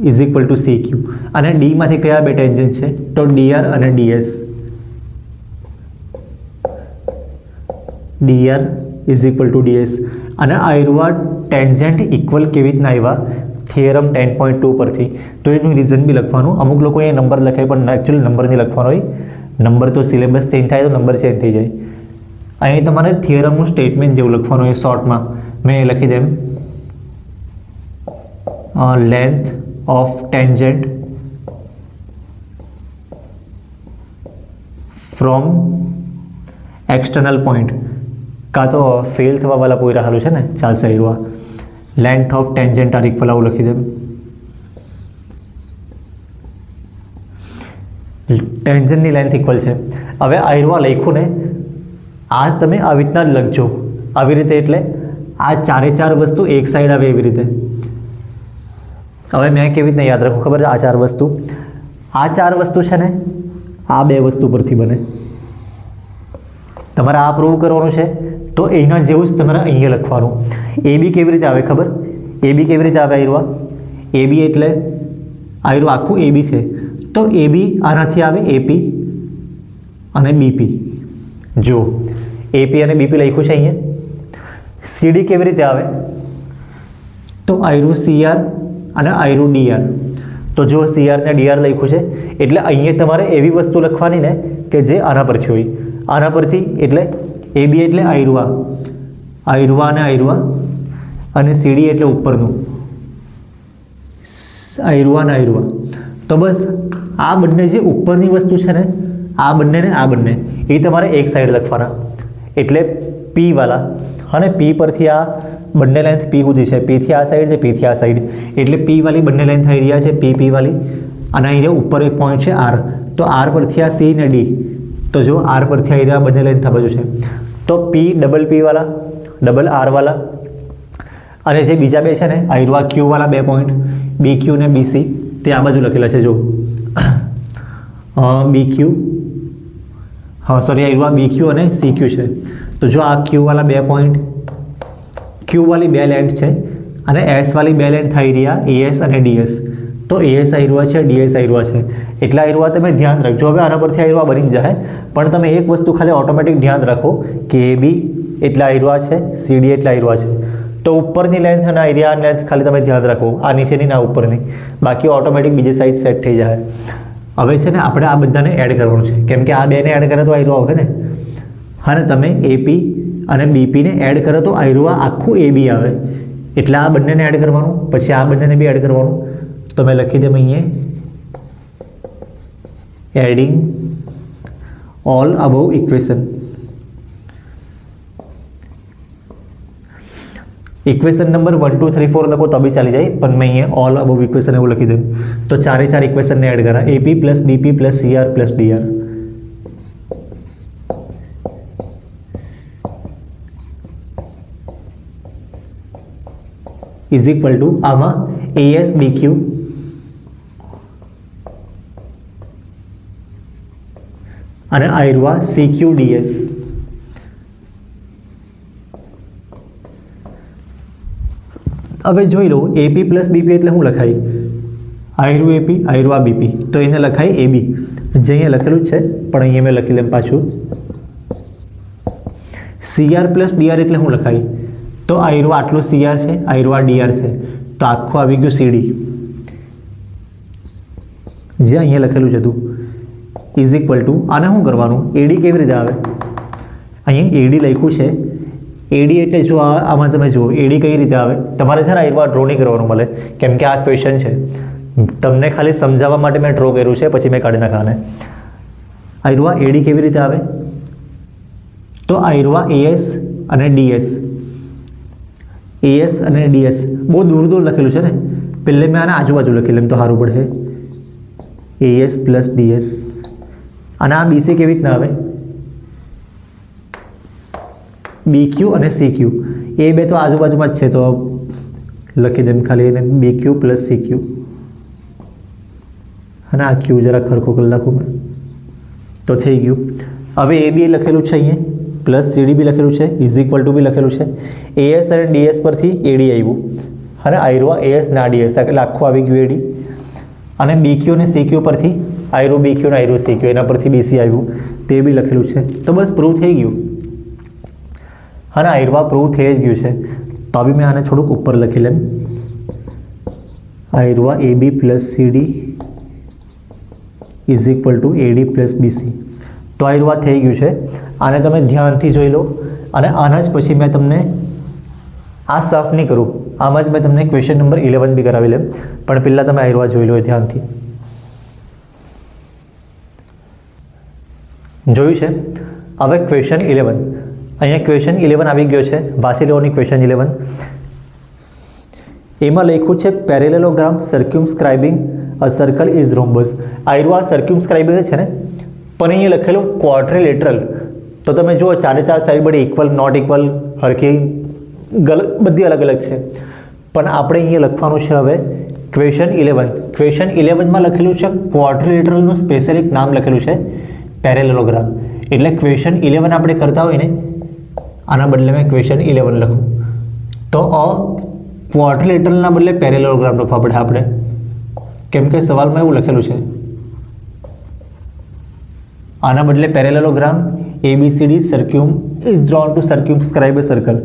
is equal two CQ. અને ડીમાંથી કયા બે ટેન્જન્ટ છે? તો DR અને DS. DR is equal two DS. અને આયરવા ટેન્જન્ટ ઇક્વલ કેવી રીતના આવ્યા? થિયરમ 10.2 પરથી. તો એનું રીઝન બી લખવાનું. અમુક લોકો એ નંબર લખાય પણ એકચ્યુઅલી નંબર નહીં લખવાનો હોય. નંબર તો સિલેબસ ચેન્જ થાય તો નંબર ચેન્જ થઈ જાય. અહીં તમારે થિયરમનું સ્ટેટમેન્ટ જેવું લખવાનું હોય શોર્ટમાં. મેં એ લખી દેમ length of tangent from external point. કાં તો ફેલ થવાવાળા કોઈ રહેલું છે ને, ચાલશે આયરવા. Length of tangent are equal આવું લખી દેમ. ટેન્જન્ટની લેન્થ ઇક્વલ છે. હવે આયરવા લખ્યું ને, આજ તમે આવી રીતના જ લખજો. આવી રીતે એટલે આ ચારે ચાર વસ્તુ એક સાઈડ આવે એવી રીતે. હવે મેં કેવી રીતના યાદ રાખું ખબર? આ ચાર વસ્તુ છે ને, આ બે વસ્તુ પરથી બને. તમારે આ પ્રૂવ કરવાનું છે તો એના જેવું જ તમારે અહીંયા લખવાનું. એ બી કેવી રીતે આવે ખબર? એ બી કેવી રીતે આવે આયરવા? એ બી એટલે આયરું આખું એ બી છે તો એ બી આનાથી આવે એપી અને બીપી. જો એપી અને બીપી લખ્યું છે અહીંયા. સીડી કેવી રીતે આવે? તો આયરું સીઆર અને આયરું ડીઆર. તો જો સીઆર ને ડીઆર લખ્યું છે એટલે અહીંયા તમારે એવી વસ્તુ લખવાની ને કે જે આના પરથી હોય. આના પરથી એટલે એ બી એટલે આયરુઆ, આયરુઆ અને આયરુઆ, અને સીડી એટલે ઉપરનું આયરુઆ અને આયરુઆ. તો બસ આ બંને જે ઉપરની વસ્તુ છે ને આ બંને ને આ બંને એ તમારે એક સાઈડ લખવાના. એટલે પી વાળા અને પી પરથી આ બંને લાઈન પી સુધી છે, પીથી આ સાઈડ ને પીથી આ સાઈડ, એટલે પી વાળી બંને લાઈન થઈ રહ્યા છે પી પી વાળી. અને અહીંયા ઉપર એક પોઈન્ટ છે આર, તો આર પરથી આ સી ને ડી, તો જો આર પરથી આવી રહ્યા બંને લાઈન થવા છે. તો પી ડબલ પી વાળા ડબલ આર વાળા, અને જે બીજા બે છે ને આયરવા ક્યુ વાળા બે પોઈન્ટ બી ક્યુ ને બી સી તે આ બાજુ લખેલા છે. જો બી ક્યુ, હા સોરી આયરવા બી ક્યુ અને સી ક્યુ છે. તો જો આ ક્યુ વાળા બે પોઈન્ટ, ક્યુ વાળી બે લાઈન છે અને એસ વાળી બે લાઈન થઈ રહ્યા એએસ અને ડીએસ. તો એએસ આયરવા છે, ડીએસ આયરવા છે, એટલા આયરવા તમે ધ્યાન રાખજો. હવે આના પરથી આયરવા બની જાય, પણ તમે એક વસ્તુ ખાલી ઓટોમેટિક ધ્યાન રાખો કે એ બી એટલા આયરવા છે, સીડી એટલા આયરવા છે. તો ઉપરની લેન્થ અને આયરિયા લેન્થ ખાલી તમે ધ્યાન રાખો, આ નીચેની ના ઉપરની, બાકી ઓટોમેટિક બીજી સાઈડ સેટ થઈ જાય. હવે છે ને આપણે આ બધાને એડ કરવાનું છે, કેમ કે આ બેને એડ કરે તો આયરો આવે ને. હા ને તમે એપી અને બીપીને એડ કરો તો આયરુઆ આખું એ બી આવે. એટલે આ બંનેને એડ કરવાનું, પછી આ બંનેને બી એડ કરવાનું. તો મેં લખી દઉં અહીંયા adding all above equation. Equation number 1 2 3 4 લખો તો બી ચાલી જાય, પણ મેં અહીંયા ઓલ અબવ ઇક્વેશન એવું લખી દઉં. તો ચારે ચાર ઇક્વેશનને એડ કરા, A P plus B P plus C R plus D R is equal to આમાં એએસ બીક્યુ અને આયરવા સીક્યુ ડીએસ. હવે જોઈ લો એપી પ્લસ બીપી એટલે શું લખાય? આયરુ એપી આયરવા બીપી, તો એને લખાય એબી, જે અહીંયા લખેલું જ છે પણ અહીંયા મેં લખી લેમ પાછું. સીઆર પ્લસ ડીઆર એટલે શું લખાય? તો આયરવા આટલું સીઆર છે, આયરવા ડીઆર છે, તો આખું આવી ગયું સીડી, જે અહીંયા લખેલું છે તું ઇઝ ઇક્વલ ટુ. આને શું કરવાનું? એડી કેવી રીતે આવે? અહીંયા એડી લખ્યું છે. એડી એટલે જો આમાં તમે જુઓ એડી કઈ રીતે આવે, તમારે છે ને આયરવા ડ્રો નહીં કરવાનું મળે, કેમ કે આ ક્વેશ્ચન છે. તમને ખાલી સમજાવવા માટે મેં ડ્રો કર્યું છે, પછી મેં કાઢી નાખાને. આયરવા એડી કેવી રીતે આવે? તો આયરવા એએસ અને ડીએસ, એએસ અને ડીએસ બહુ દૂર દૂર લખેલું છે ને, પહેલે મેં આને આજુબાજુ લખી લેમ તો સારું પડશે. As plus DS. અને આ બીસી કેવી રીતના આવે? બીક્યુ અને સીક્યુ એ બે તો આજુબાજુમાં જ છે, તો લખી દેમ ખાલી એને બીક્યુ પ્લસ સીક્યુ. અને આ ક્યુ જરા ખરખું કરી નાખું મેં, તો થઈ ગયું. હવે એ બી લખેલું છે અહીંયા, પ્લસ સીડી બી લખેલું છે, ઇઝ ઇક્વલ ટુ બી લખેલું છે. એએસ અને ડીએસ પરથી એડી આવ્યું, અને આયરવા એએસ ના ડીએસ એટલે આખું આવી ગયું એડી. અને બીક્યુ અને સીક્યુ પરથી આયરો બીક્યુ અને આયરો સીક્યુ એના પરથી બીસી આવ્યું, તે બી લખેલું છે. તો બસ પ્રૂવ થઈ ગયું. અને આયરવા પ્રૂવ થઈ જ ગયું છે. તો બી મેં આને થોડુંક ઉપર લખી લેમ, આયરવા A B plus CD is equal to AD plus BC. તો આયરવા થઈ ગયું છે. આને તમે ધ્યાનથી જોઈ લો, અને આના જ પછી મેં તમને આ સાફ નહીં કરું, આમાં જ મેં તમને ક્વેશ્ચન નંબર 11 બી કરાવી લેમ, પણ પહેલાં તમે આયરવા જોઈ લો ધ્યાનથી. જોયું છે? હવે ક્વેશ્ચન 11, અહીંયા ક્વેશ્ચન 11 આવી ગયો છે, વાંચી લેવાની ક્વેશ્ચન 11. એમાં લખ્યું છે parallelogram circumscribing a circle is rhombus. આયરવા સર્ક્યુમસ્ક્રાઇબિંગ છે ને, પણ અહીંયા લખેલું ક્વોડ્રિલેટરલ. તો તમે જુઓ ચારે ચાર સાઈડ બધી ઇક્વલ નોટ ઇક્વલ હરખી બધી અલગ અલગ છે, પણ આપણે અહીંયા લખવાનું છે હવે ક્વેશ્ચન 11. ક્વેશ્ચન 11માં લખેલું છે ક્વોડ્રિલેટરલનું સ્પેસિફિક નામ લખેલું છે પેરેલેલોગ્રામ. એટલે ક્વેશ્ચન 11 આપણે કરતા હોય ને આના બદલે મેં ક્વેશ્ચન 11 લખું તો ક્વોડ્રિલેટરલના બદલે પેરેલેલોગ્રામ લખવા પડે આપણે, કેમ કે સવાલમાં એવું લખેલું છે. આના બદલે parallelogram ABCD circum is drawn to circumscribe a circle.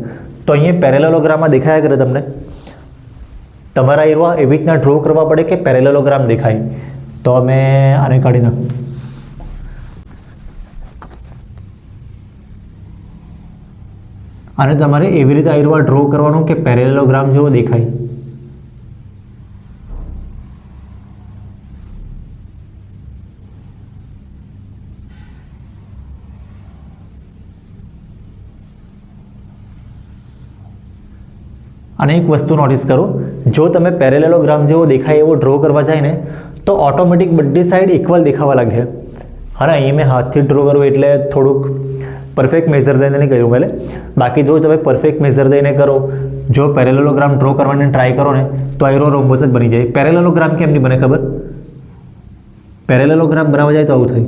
તો અહીંયા પેરેલેલોગ્રામમાં દેખાયા કરે તમને, તમારા એવા એવી રીતના ડ્રો કરવા પડે કે પેરેલેલોગ્રામ દેખાય. તો અમે આને કાઢી નાખું. અને તમારે એવી રીતે આયરવા ડ્રો કરવાનું કે પેરેલેલોગ્રામ જેવો દેખાય. અને એક વસ્તુ નોટિસ કરો, જો તમે પેરેલેલોગ્રામ જેવો દેખાય એવો ડ્રો કરવા જાય ને તો ઓટોમેટિક બધી સાઈડ ઇક્વલ દેખાવા લાગે. હા, અહીં મેં હાથથી ડ્રો કરું એટલે થોડુંક પરફેક્ટ મેઝર દઈને નહીં કર્યું પહેલે. બાકી જો તમે પરફેક્ટ મેઝર દઈને કરો, જો પેરેલેલોગ્રામ ડ્રો કરવાની ટ્રાય કરો ને તો આયરો રોમ્બસ જ બની જાય. પેરેલેલોગ્રામ કેમ નહીં બને ખબર? પેરેલેલોગ્રામ બનાવવા જાય તો આવું થાય.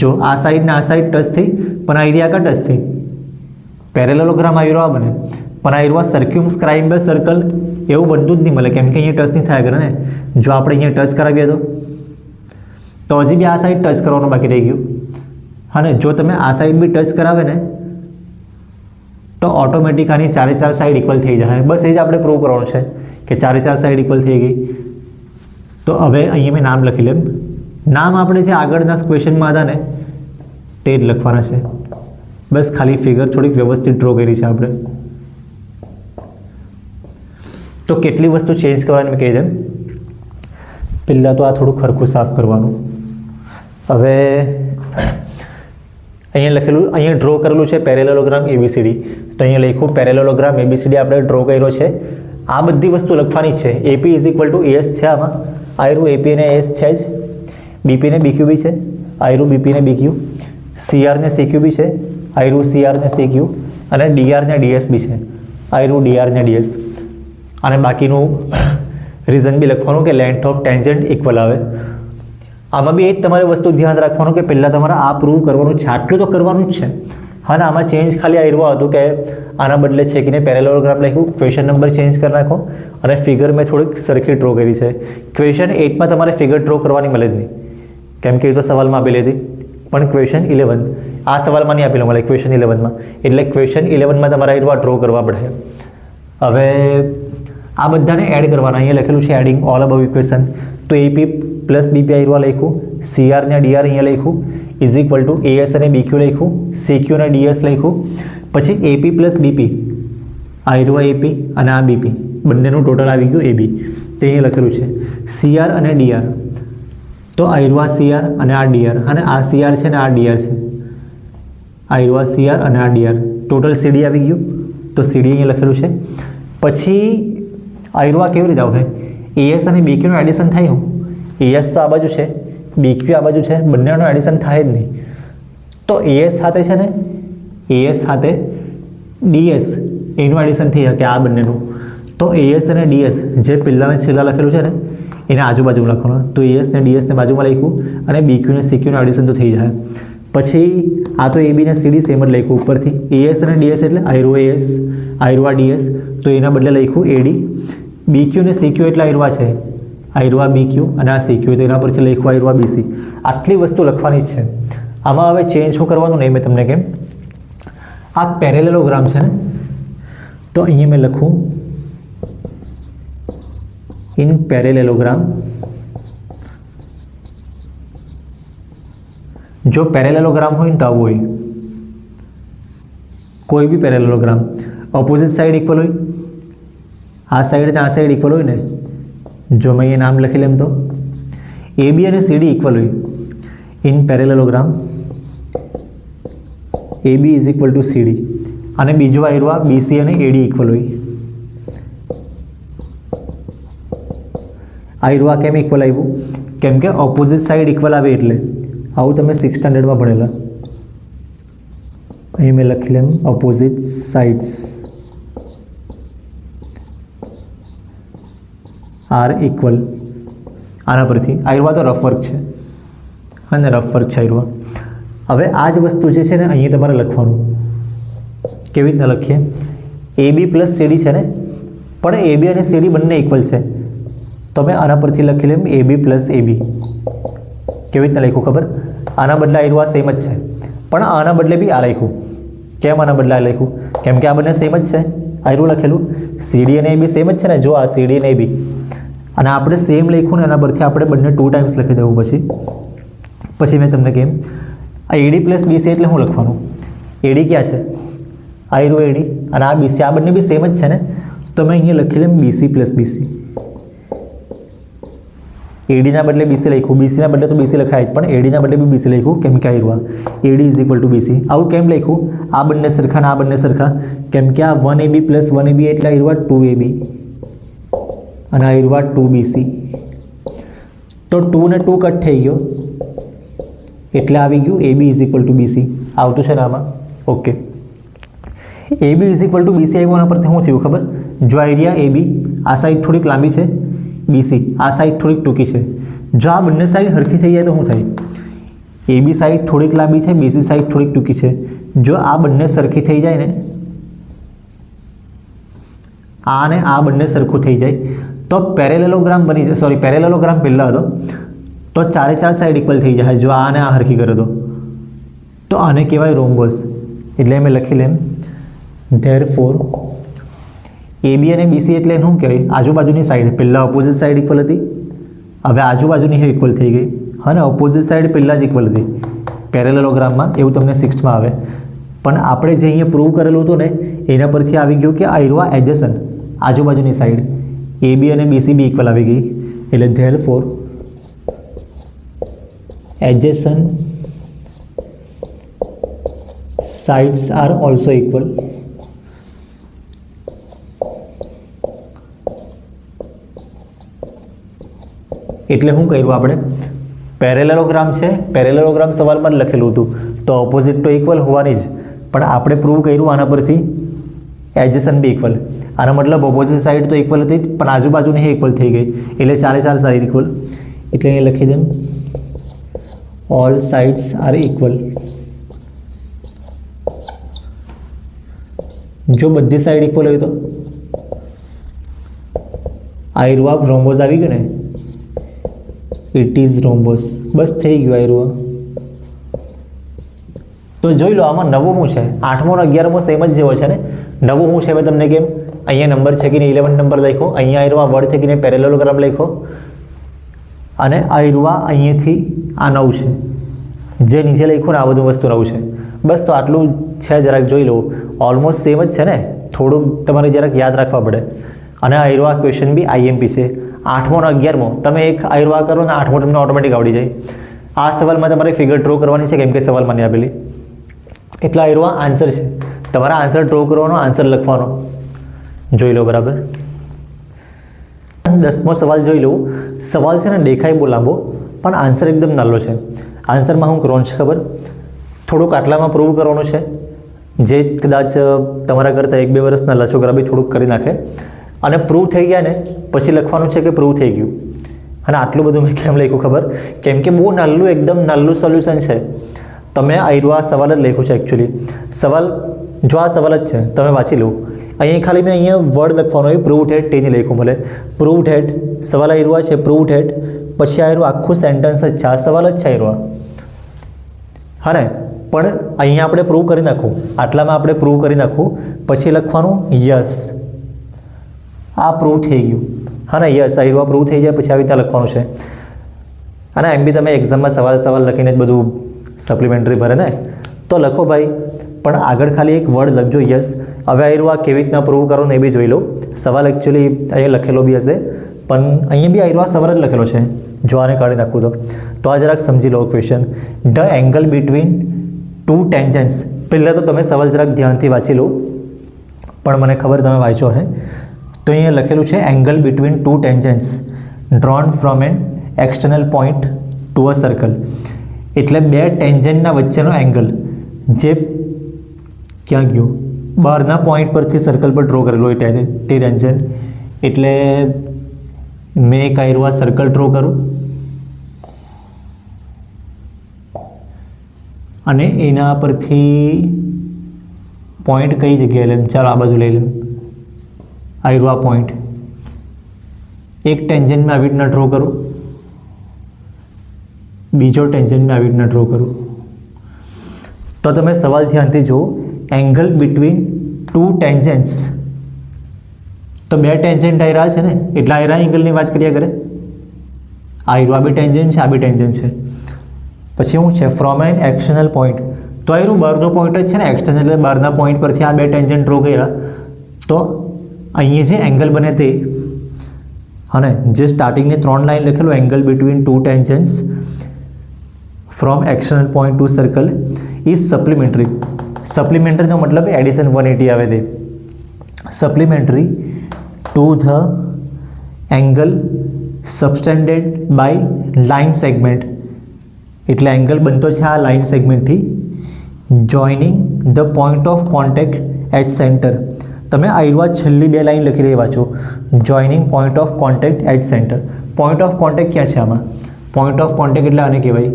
જો આ સાઈડ ને આ સાઈડ ટચ થઈ પણ આ એરિયા કા ટચ થઈ, પેરેલેલોગ્રામ આયરો આ બને. પણ આયરો સર્ક્યુમસ્ક્રાઇબ સર્કલ એવું બનતું જ નહીં મળે, કેમ કે અહીંયા ટચ નહીં થાય કરે ને. જો આપણે અહીંયા ટચ કરાવીએ તો હજી બી આ સાઈડ ટચ કરવાનું બાકી રહી ગયું. હા ને, જો તમે આ સાઈડ બી ટચ કરાવે ને તો ઓટોમેટિક આની ચારે ચાર સાઈડ ઇક્વલ થઈ જાય. બસ એ જ આપણે પ્રૂવ કરવાનું છે કે ચારે ચાર સાઈડ ઇક્વલ થઈ ગઈ. તો હવે અહીંયા મેં નામ લખી લેમ. નામ આપણે જે આગળના ક્વેશ્ચનમાં હતા ને તે જ લખવાના છે. બસ ખાલી ફિગર થોડીક વ્યવસ્થિત ડ્રો કરી છે આપણે. તો કેટલી વસ્તુ ચેન્જ કરવાની મેં કહી દેમ. પહેલાં તો આ થોડું ખરખું સાફ કરવાનું. હવે અહીંયા લખેલું, અહીંયા ડ્રો કરેલું છે પેરેલેલોગ્રામ ABCD. તો અહીંયા લખ્યું પેરેલેલોગ્રામ ABCD આપણે ડ્રો કર્યો છે. આ બધી વસ્તુ લખવાની છે. AP = AS છે આમાં. આયરું AP ને AS છે જ. BP ને BQ બી છે. આયરું BP ને BQ. CR ને CQ બી છે. આયરું CR ને CQ. અને DR ને DS બી છે. આયરું DR ને DS. અને બાકીનું રીઝન બી લખવાનું કે લેન્થ ઓફ ટેન્જન્ટ ઇક્વલ આવે. આમાં બી એ જ તમારે વસ્તુ ધ્યાન રાખવાનું કે પહેલાં તમારે આ પ્રૂવ કરવાનું છે. આટલું તો કરવાનું જ છે. હા ને, આમાં ચેન્જ ખાલી આયરું હતું કે આના બદલે છે કે ને પેરેલેલોગ્રામ લખ્યું, ક્વેશ્ચન નંબર ચેન્જ કરી નાખો અને ફિગર મેં થોડીક સરખી ડ્રો કરી છે. ક્વેશ્ચન 8માં તમારે ફિગર ડ્રો કરવાની મળે જ નહીં, કેમ કે એ તો સવાલમાં આપેલી હતી. પણ ક્વેશ્ચન 11 આ સવાલમાં નહીં આપેલું મળે, ક્વેશ્ચન 11માં. એટલે ક્વેશ્ચન 11માં તમારે આયરવા ડ્રો કરવા પડે. હવે આ બધાને એડ કરવાના. અહીંયા લખેલું છે એડિંગ ઓલ અબવ ઇક્વેશન. તો AP + BP આયરવા લખ્યું, CR ને DR અહીંયા લખ્યું, = AS અને BQ લખ્યું, CQ અને DS લખ્યું. પછી AP + BP આયરવા AP અને આ BP બંનેનું ટોટલ આવી ગયું AB. તે અહીંયા લખેલું છે CR અને DR. તો આયરવા CR અને આ DR, અને આ CR છે ને આ DR છે. આયરવા CR અને આ DR ટોટલ CD આવી ગયું. તો CD અહીંયા લખેલું છે. પછી આયરવા કેવી રીતે આવે? AS અને BQ નું એડિશન થાય. AS તો આ બાજુ છે, BQ આ બાજુ છે, બંનેનું એડિશન થાય જ નહીં. તો AS સાથે છે ને AS સાથે DS એનું એડિશન થઈ શકે આ બંનેનું. તો AS અને DS જે પહેલાં છેલ્લા લખેલું છે ને એને આજુબાજુ લખવાનું. તો AS ને DS ને બાજુમાં લખ્યું અને BQ ને CQ નું એડિશન તો થઈ જાય. પછી આ તો AB ને CD સેમ જ લખ્યું ઉપરથી. AS અને DS એટલે આયરો AS, આયરવા DS, તો એના બદલે લખ્યું AD. BQ ને CQ એટલે આયરવા છે, આયરવા BQ, અને આ CQ તો એના પરથી લખ્યું આયરવા BC. આટલી વસ્તુ લખવાની જ છે. આમાં હવે ચેન્જ શું કરવાનું નહીં, મેં તમને કેમ આ પેરેલેલોગ્રામ છે ને, તો અહીંયા મેં લખું ઇન પેરેલેલોગ્રામ. જો પેરેલેલોગ્રામ હોય ને તો આવું હોય. કોઈ બી પેરેલેલોગ્રામ ઓપોઝિટ સાઈડ ઇક્વલ હોય, આ સાઈડ ને આ સાઈડ ઇક્વલ હોય ને. જો મેં એ નામ લખી લેમ તો AB અને CD ઇક્વલ હોય. In parallelogram AB = CD. અને બીજો આયરવા BC અને AD ઇક્વલ હોય. આયરવા કેમ ઇક્વલ આવ્યું? કેમ કે ઓપોઝિટ સાઈડ ઇક્વલ આવે એટલે. આવું તમે 6th સ્ટાન્ડર્ડમાં ભણેલા. અહીં મેં લખી લેમ ઓપોઝિટ સાઇડ્સ આર ઇક્વલ. આના પરથી આયરવા તો રફ વર્ક છે અને રફ વર્ક છે આયરવા. હવે આ જ વસ્તુ જે છે ને અહીંયા તમારે લખવાનું. કેવી રીતના લખીએ? AB પ્લસ CD છે ને, પણ AB અને CD બંને ઇક્વલ છે, તો મેં આના પરથી લખી લેમ AB પ્લસ AB. કેવી રીતના લખ્યું ખબર? આના બદલે આયરવા સેમ જ છે, પણ આના બદલે બી આ લખ્યું. કેમ આના બદલે આ લખ્યું? કેમ કે આ બંને સેમ જ છે. આયરું લખેલું CD અને AB સેમ જ છે ને, જો આ CD અને AB, અને આપણે સેમ લખ્યું ને એના પરથી આપણે બંને 2 ટાઈમ્સ લખી દેવું. પછી મેં તમને કેમ આ AD પ્લસ BC એટલે હું લખવાનું? AD ક્યાં છે? આયરું AD અને આ BC, આ બંને બી સેમ જ છે ને, તો મેં અહીંયા લખી લેમ BC પ્લસ BC. AD ના બદલે BC લખ્યું, BC ના બદલે તો BC લખાય જ, પણ AD ના બદલે બી BC લખ્યું કેમ કે આયરવા AD is equal two BC. આવું કેમ લખ્યું? આ બંને સરખા ને આ બંને સરખા, કેમ કે આ 1AB પ્લસ 1AB એટલે આયરવા 2AB અને આયરવા 2BC. તો 2 ને 2 કટ થઈ ગયો એટલે આવી ગયું AB is equal two BC. આવતું છે ને આમાં? Okay. AB is equal two BC આવ્યું, એના પરથી શું થયું ખબર? જો આયરિયા AB આ સાઈડ થોડીક લાંબી છે, BC આ સાઈડ થોડીક ટૂંકી છે, જો આ બંને સાઈડ સરખી થઈ જાય તો શું થાય? AB સાઈડ થોડીક લાંબી છે, BC સાઈડ થોડીક ટૂંકી છે, જો આ બંને સરખી થઈ જાય ને, આ ને આ બંને સરખું થઈ જાય તો પેરેલેલોગ્રામ બની જાય. સોરી, પેરેલેલોગ્રામ પહેલાં હતો તો 4 સાઈડ ઇક્વલ થઈ જાય. જો આને આ હરખી કરે તો આને કહેવાય રોમ્બસ. એટલે મેં લખી લેમ ધેરફોર AB અને BC એટલે શું કહેવાય? આજુબાજુની સાઈડ. પહેલાં ઓપોઝિટ સાઈડ ઇક્વલ હતી, હવે આજુબાજુની ઇક્વલ થઈ ગઈ. હા ને, ઓપોઝિટ સાઈડ પહેલાં જ ઇક્વલ હતી પેરેલેલોગ્રામમાં, એવું તમને 6માં આવે. પણ આપણે જે અહીંયા પ્રૂવ કરેલું હતું ને એના પરથી આવી ગયું કે આયરવા એડજસન્ટ, આજુબાજુની સાઈડ AB અને BC બી ઇક્વલ આવી ગઈ. એટલે therefore adjacent sides are also equal. એટલે શું કર્યું આપણે? પેરેલેલોગ્રામ છે, પેરેલેલોગ્રામ સવાલમાં જ લખેલું હતું તો ઓપોઝિટ તો ઇક્વલ હોવાની જ, પણ આપણે પ્રૂવ કર્યું આના પરથી એડજસન્ટ બી ઇક્વલ. આનો મતલબ ઓપોઝિટ સાઈડ તો ઇક્વલ હતી પણ આજુબાજુની ઇક્વલ થઈ ગઈ, એટલે 4 સાઈડ ઇક્વલ. એટલે અહીં લખી દેમ all sides are equal. જો બધી સાઈડ ઇક્વલ હોય તો આયરવા રોમ્બોસ આવી ગયું ને, ઇટ ઇઝ રોમ્બોસ. બસ થઈ ગયું આયરવા. તો જોઈ લો આમાં નવું શું છે? 8મો અને 11મો સેમ જ જેવો છે ને. નવું શું છે મેં તમને કેમ? અહીંયા નંબર છે કે 11 નંબર લખ્યો, અહીંયા આયરવા વર્ડ છે કે પેરેલેલોગ્રામ લખ્યો, અને આયરવા અહીંયાથી આ 9 છે, જે નીચે લખ્યું ને આ બધું વસ્તુ 9 છે. બસ તો આટલું છે, જરાક જોઈ લો. ઓલમોસ્ટ સેમ જ છે ને, થોડુંક તમારે જરાક યાદ રાખવા પડે. અને આયરવા ક્વેશ્ચન બી IMP છે. 8મો અને 11મો તમે એક આયરવા કરો ને 8મો તમને ઓટોમેટિક આવડી જાય. આ સવાલમાં તમારે ફિગર ડ્રો કરવાની છે કેમ કે સવાલમાં નહીં આપેલી, એટલે આયરવા આન્સર છે. તમારા આન્સર ડ્રો કરવાનો, આન્સર લખવાનો. જોઈ લો બરાબર. 10મો સવાલ જોઈ લો. સવાલ છે ને દેખાય બહુ લાંબો પણ આન્સર એકદમ નાનો છે. આન્સરમાં શું કરવાનું છે ખબર? થોડુંક આટલામાં પ્રૂવ કરવાનું છે, જે કદાચ તમારા કરતાં 1-2 વર્ષના લછોકરા બી થોડુંક કરી નાખે, અને પ્રૂવ થઈ ગયા ને પછી લખવાનું છે કે પ્રૂવ થઈ ગયું. અને આટલું બધું મેં કેમ લખ્યું ખબર? કેમ કે બહુ નાનું, એકદમ નાનું સોલ્યુશન છે. તમે આયરવા સવાલ જ લખ્યું છે એકચ્યુઅલી. સવાલ જો આ સવાલ જ છે, તમે વાંચી લો. અહીંયા ખાલી મેં અહીંયા વર્ડ લખવાનો હોય, પ્રૂવ હેટ તેની લખ્યું મળે. પ્રૂવ હેટ સવાલ આયરવા છે, પ્રૂવ હેટ પછી આયરવા આખું સેન્ટેન્સ જ છે, આ સવાલ જ છે આયરવા. હા ને, પણ અહીંયા આપણે પ્રૂવ કરી નાખું, આટલામાં આપણે પ્રૂવ કરી નાખું, પછી લખવાનું યસ, આ પ્રૂવ થઈ ગયું. હા ને, યસ આયરવા પ્રૂવ થઈ જાય પછી આવી રીતે લખવાનું છે. અને એમ બી તમે એક્ઝામમાં સવાલ લખીને જ બધું સપ્લિમેન્ટરી ભરે ને, તો લખો ભાઈ, પણ આગળ ખાલી એક વર્ડ લખજો યસ. હવે આયરવા કેવી રીતના પ્રૂવ કરો ને એ બી જોઈ લો. સવાલ એકચ્યુઅલી અહીંયા લખેલો બી હશે, પણ અહીંયા બી આયરવા સવાલ જ લખેલો છે. જો આને કાઢી નાખું તો આ જરાક સમજી લો question. The angle between 2 tangents. પહેલાં તો તમે સવાલ જરાક ધ્યાનથી વાંચી લો, પણ મને ખબર તમે વાંચો હે. તો અહીંયા લખેલું છે angle between 2 tangents drawn from an external point to a circle. એટલે 2 ટેન્જન્ટના વચ્ચેનો એંગલ જે ક્યાં ગયો? બહારના પોઈન્ટ પરથી સર્કલ પર ડ્રો કરેલો હોય તે ટેન્જન્ટ. એટલે મેં એક આયરવા સર્કલ ડ્રો કરું, અને એના પરથી પોઈન્ટ કઈ જગ્યાએ લઈએ? ચાલો આ બાજુ લઈ લઈએ. આવ્યો આ પોઈન્ટ. એક ટેન્જન્ટ મેં આવી રીતના ડ્રો કરું, બીજો ટેન્જન્ટ મેં આવી રીતના ડ્રો કરું. તો તમે સવાલ ધ્યાનથી જુઓ, એંગલ બિટવીન ટુ ટેન્જન્ટ્સ. તો બે ટેન્જન્ટ આવી રહ્યા છે ને, એટલે આ એંગલની વાત કર્યા કરે. આ બી ટેન્જન્ટ છે, આ બી ટેન્જન્ટ છે. પછી શું છે? From an external point. તો આ બહારનો પોઈન્ટ જ છે ને, એક્સટર્નલ એટલે બહારના પોઈન્ટ પરથી આ બે ટેન્જન્ટ ડ્રો કર્યા. તો અહીંયા જે એંગલ બને તે, અને જે સ્ટાર્ટિંગની 3 લાઈન લખેલું angle between two tangents from external point to circle is supplementary. સપ્લિમેન્ટરીનો મતલબ એડિશન 180 આવે તે. Supplementary to the angle subtended by line segment. એટલે એંગલ બનતો છે આ લાઇન સેગમેન્ટથી, joining the point of contact at centre. તમે આ છેલ્લી 2 લાઈન લખી રહ્યા છો, joining point of contact at centre. Point of contact ક્યાં છે આમાં? પોઈન્ટ ઓફ કોન્ટેક્ટ એટલે આને કહેવાય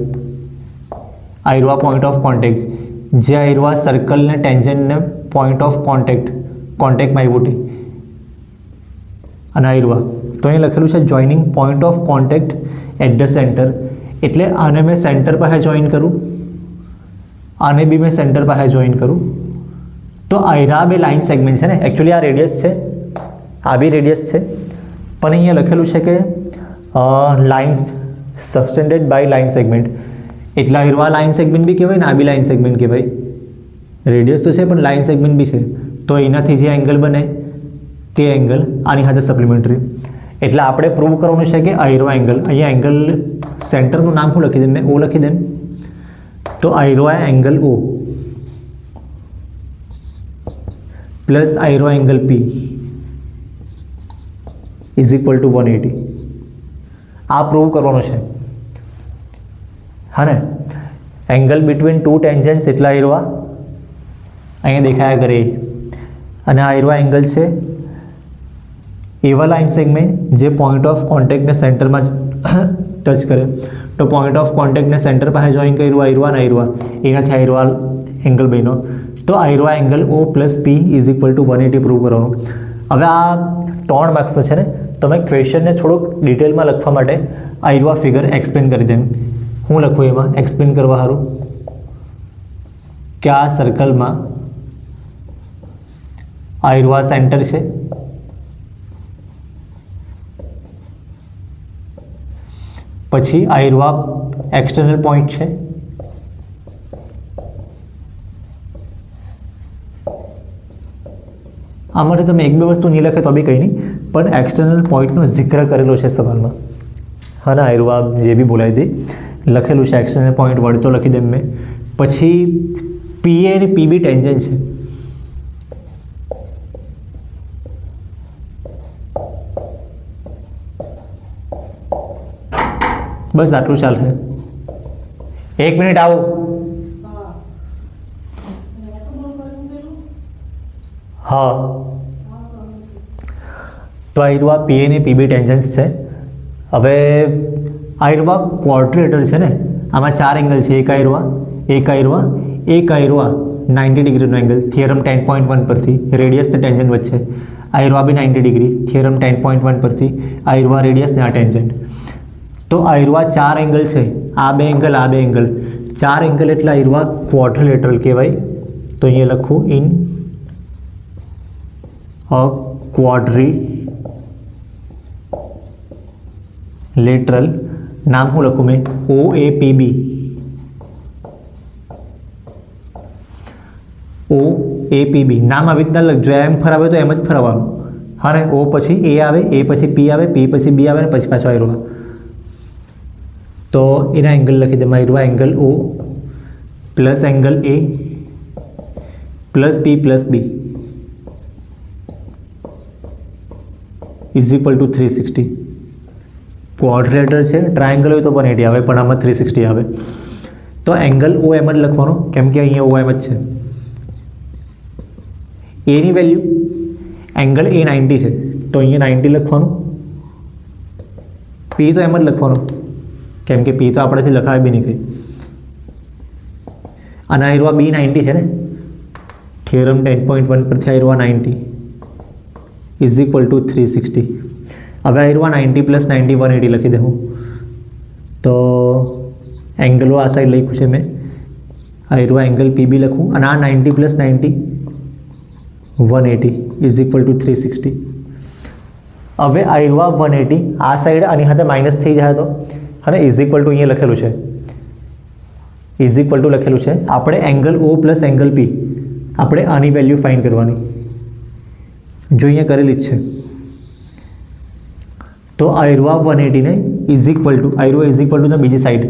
આ પોઈન્ટ ઓફ કોન્ટેક્ટ, જે આ સર્કલને ટેન્જન્ટને પોઈન્ટ ઓફ કોન્ટેક્ટમાં આવ્યું છે. અને તો અહીં લખેલું છે joining point of contact at the centre. એટલે આને મેં સેન્ટર પાસે જોઈન કરું, આને બી મેં સેન્ટર પાસે જોઈન કરું. તો આ બે લાઇન સેગમેન્ટ છે ને, એકચ્યુઅલી આ રેડિયસ છે, આ બી રેડિયસ છે, પણ અહીંયા લખેલું છે કે lines subtended by line segment. એટલે આ લાઇન સેગમેન્ટ બી કહેવાય ને, આ બી લાઇન સેગમેન્ટ કહેવાય. રેડિયસ તો છે પણ લાઇન સેગમેન્ટ બી છે. તો એનાથી જે એંગલ બને તે એંગલ આની સાથે સપ્લિમેન્ટરી. એટલે આપણે પ્રૂવ કરવાનું છે કે આ એંગલ, અહીંયા એંગલ સેન્ટરનું નામ શું લખી દે? મેં ઓ લખી દે. તો આ એંગલ ઓ પ્લસ આ angle P is equal to 180. આ પ્રૂવ કરવાનું છે. હા ને, એંગલ બિટવીન ટુ ટેન્જન્ટ્સ એટલા અહીંયા દેખાયા કરે. અને આ એંગલ છે એવા લાઇન સેગમેન્ટ જે પોઈન્ટ ઓફ કોન્ટેક્ટને સેન્ટરમાં ટચ કરે. તો પોઈન્ટ ઓફ કોન્ટેક્ટને સેન્ટર પાસે જોઈન કર્યું ને એનાથી એંગલ બન્યો. તો આ angle O plus P is equal to 180 prove કરવાનું. હવે આ 3 માર્ક્સનો છે ને, તો મેં ક્વેશ્ચનને થોડુંક ડિટેલમાં લખવા માટે આ ફિગર એક્સપ્લેન કરી દેમ. હું લખું એમાં એક્સપ્લેન કરવા સારું કે આ સર્કલમાં આ સેન્ટર છે, પછી આ એક્સટર્નલ પોઈન્ટ છે, આમાંથી તમે 1-2 વસ્તુ નહીં લખે તો બી કંઈ નહીં, પણ એક્સટર્નલ પોઈન્ટનો જિક્ર કરેલો છે સવાલમાં. હા ના, જે બી બોલાવી દે લખેલું છે એક્સટર્નલ પોઈન્ટ વર્ડ તો લખી દે મેં. પછી પીએ અને પીબી ટેન્જન્ટ છે. બસ આટલું ચાલશે. 1 મિનિટ આવું. હા, તો આ પી અને પીબી ટેન્જન્ટ્સ છે. હવે આ ક્વોડ્રિલેટરલ છે ને, આમાં 4 એંગલ છે. એક 90 ડિગ્રીનો એંગલ થિયરમ 10.1 પરથી, રેડિયસ ને ટેન્જન્ટ વચ્ચે. આ બી 90 ડિગ્રી થિયરમ 10.1 પરથી. આ રેડિયસ ને આ ટેન્જન્ટ. તો આ 4 એંગલ છે, આ 2 એંગલ, આ 2 એંગલ, 4 એંગલ એટલે આ ક્વોડ્રિલેટરલ કહેવાય. તો અહીંયા લખું ઇન અ ક્વોડ્રિલેટરલ. નામ શું લખું મેં? OAPB. OAPB નામ આવી રીતના લખજો. એમ ફરાવે તો એમ જ ફરાવવાનું. હા ને, ઓ પછી એ આવે, એ પછી પી આવે, પી પછી બી આવે ને પછી પાછો આવ્યો. તો એના એંગલ લખી દે. Angle O plus angle A plus P plus B is equal to 360. Quadrilateral છે, ટ્રાયંગલ હોય તો 180 આવે, પણ આમાં 360 આવે. તો એંગલ O એમ જ લખવાનું, કેમ કે અહીંયા O એમ જ છે. એની વેલ્યુ એંગલ A 90 છે, તો અહીંયા 90 લખવાનું. P તો એમ જ લખવાનું, કેમ કે P તો આપણાથી લખાય બી નહીં કંઈ. અને આયરો બી 90 છે ને, થિયરમ 10.1 પરથી આયરો 90 ઇઝ ઇક્વલ ટુ 360. હવે આયરો 90 પ્લસ 90 180 લખી દઉં તો એંગલો આ સાઈડ લખ્યું છે મેં, આયરો એંગલ પીબી લખું અને આ 90 પ્લસ 90 180 ઇઝ ઇક્વલ ટુ 360. હવે આયરો 180 આ સાઈડ આની સાથે માઇનસ થઈ જાય તો અને ઇઝ ઇક્વલ ટુ અહીંયા લખેલું છે, ઇઝ ઇક્વલ ટુ લખેલું છે. આપણે એંગલ ઓ પ્લસ એંગલ પી આપણે આની વેલ્યુ ફાઇન્ડ કરવાની, જો અહીંયા કરેલી જ છે. તો આયરો 180 ને ઇઝ ઇક્વલ ટુ આયરો ઇઝ ઇક્વલ ટુ બીજી સાઈડ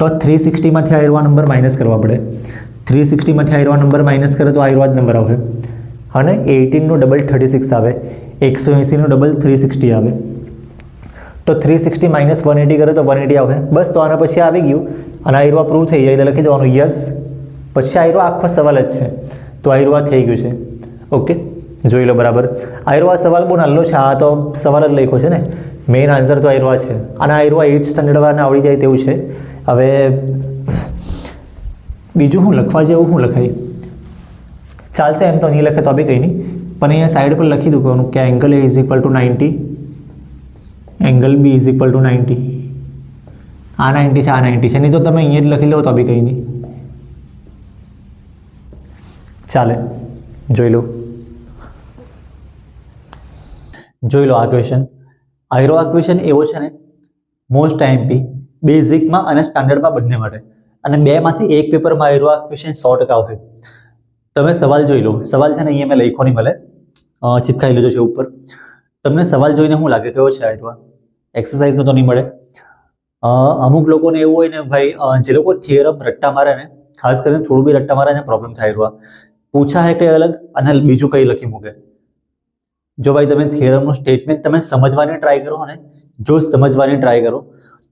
તો 360 માંથી આયરો નંબર માઇનસ કરવા પડે. 360 માંથી આયરો નંબર માઇનસ કરે તો આયરો જ નંબર આવે અને 18 નો ડબલ 36 આવે, 180 નો ડબલ 360 આવે. તો 360 માઇનસ 180 કરે તો 180 આવે. બસ તો આના પછી આવી ગયું અને આયરો પ્રૂવ થઈ જાય એટલે લખી દેવાનું યસ. પછી આયરો આખો સવાલ જ છે તો આયરો આ થઈ ગયું છે. ઓકે, જોઈ લો બરાબર. આયરો આ સવાલ બહુ નાનો છે, આ તો સવાલ જ લખ્યો છે ને, મેઇન આન્સર તો આયરો છે. અને આયરો 8th સ્ટાન્ડર્ડ વાળાને આવડી જાય તેવું છે. હવે બીજું શું લખવા જેવું શું લખાય? ચાલશે એમ તો નહીં લખે તો બી કંઈ નહીં, પણ અહીંયા સાઈડ પર લખી દઉં કે angle A is equal to 90, angle B is equal to 90. આ 90 છે, આ 90 છે, નહીં તો તમે અહીંયા જ લખી લો તો બી કંઈ નહીં ચાલે. જોઈ લો આ ક્વેશ્ચન. આયરો આ ક્વેશ્ચન એવો છે ને, મોસ્ટ આઈએમપી બેઝિકમાં અને સ્ટાન્ડર્ડમાં બંને માટે, અને બેમાંથી એક પેપરમાં આયરો આ ક્વેશ્ચન 100% આવશે. તમે સવાલ જોઈ લો. સવાલ છે ને અહીંયા મેં લખ્યો નહીં, ભલે ચિપકાઈ લીધો છે ઉપર. તમને સવાલ જોઈને શું લાગે કયો છે આયરો? એક્સરસાઇઝનો તો નહીં મળે. અમુક લોકોને એવું હોય ને ભાઈ, જે લોકો થિયરમ રટ્ટા મારે ને, ખાસ કરીને થોડું બી રટ્ટા મારે ને પ્રોબ્લેમ થાય આયરો. પૂછા હે કંઈ અલગ અને બીજું કંઈ લખી મૂકે. જો ભાઈ તમે થિયરમનું સ્ટેટમેન્ટ તમે સમજવાની ટ્રાય કરો ને, જો સમજવાની ટ્રાય કરો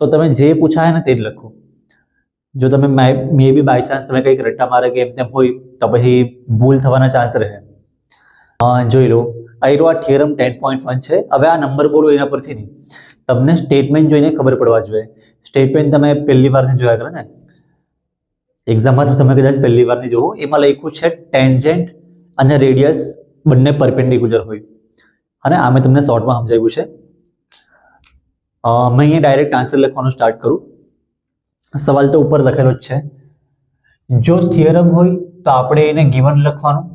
તો તમે જે પૂછાય ને તે જ લખો. જો તમે મે બી બાય ચાન્સ તમે કંઈક રટ્ટા મારે કે એમ તેમ હોય તો પછી ભૂલ થવાના ચાન્સ રહે. જોઈ લો આયરો આ થિયરમ 10.1 છે. હવે આ નંબર બોલો એના પરથી નહીં, તમને સ્ટેટમેન્ટ જોઈને ખબર પડવા જોઈએ. સ્ટેટમેન્ટ તમે પહેલી વારથી જોયા કરો ને, એક્ઝામમાં તો તમે કદાચ પહેલી વારની જોવો. એમાં લખ્યું છે ટેન્જેન્ટ અને રેડિયસ બંને પરપેન્ડિક્યુલર હોય, અને આ મેં તમને શોર્ટમાં સમજાવ્યું છે. મેં અહીંયા ડાયરેક્ટ આન્સર લખવાનું સ્ટાર્ટ કરું. સવાલ તો ઉપર લખેલો જ છે. જો થિયરમ હોય તો આપણે એને ગિવન લખવાનું.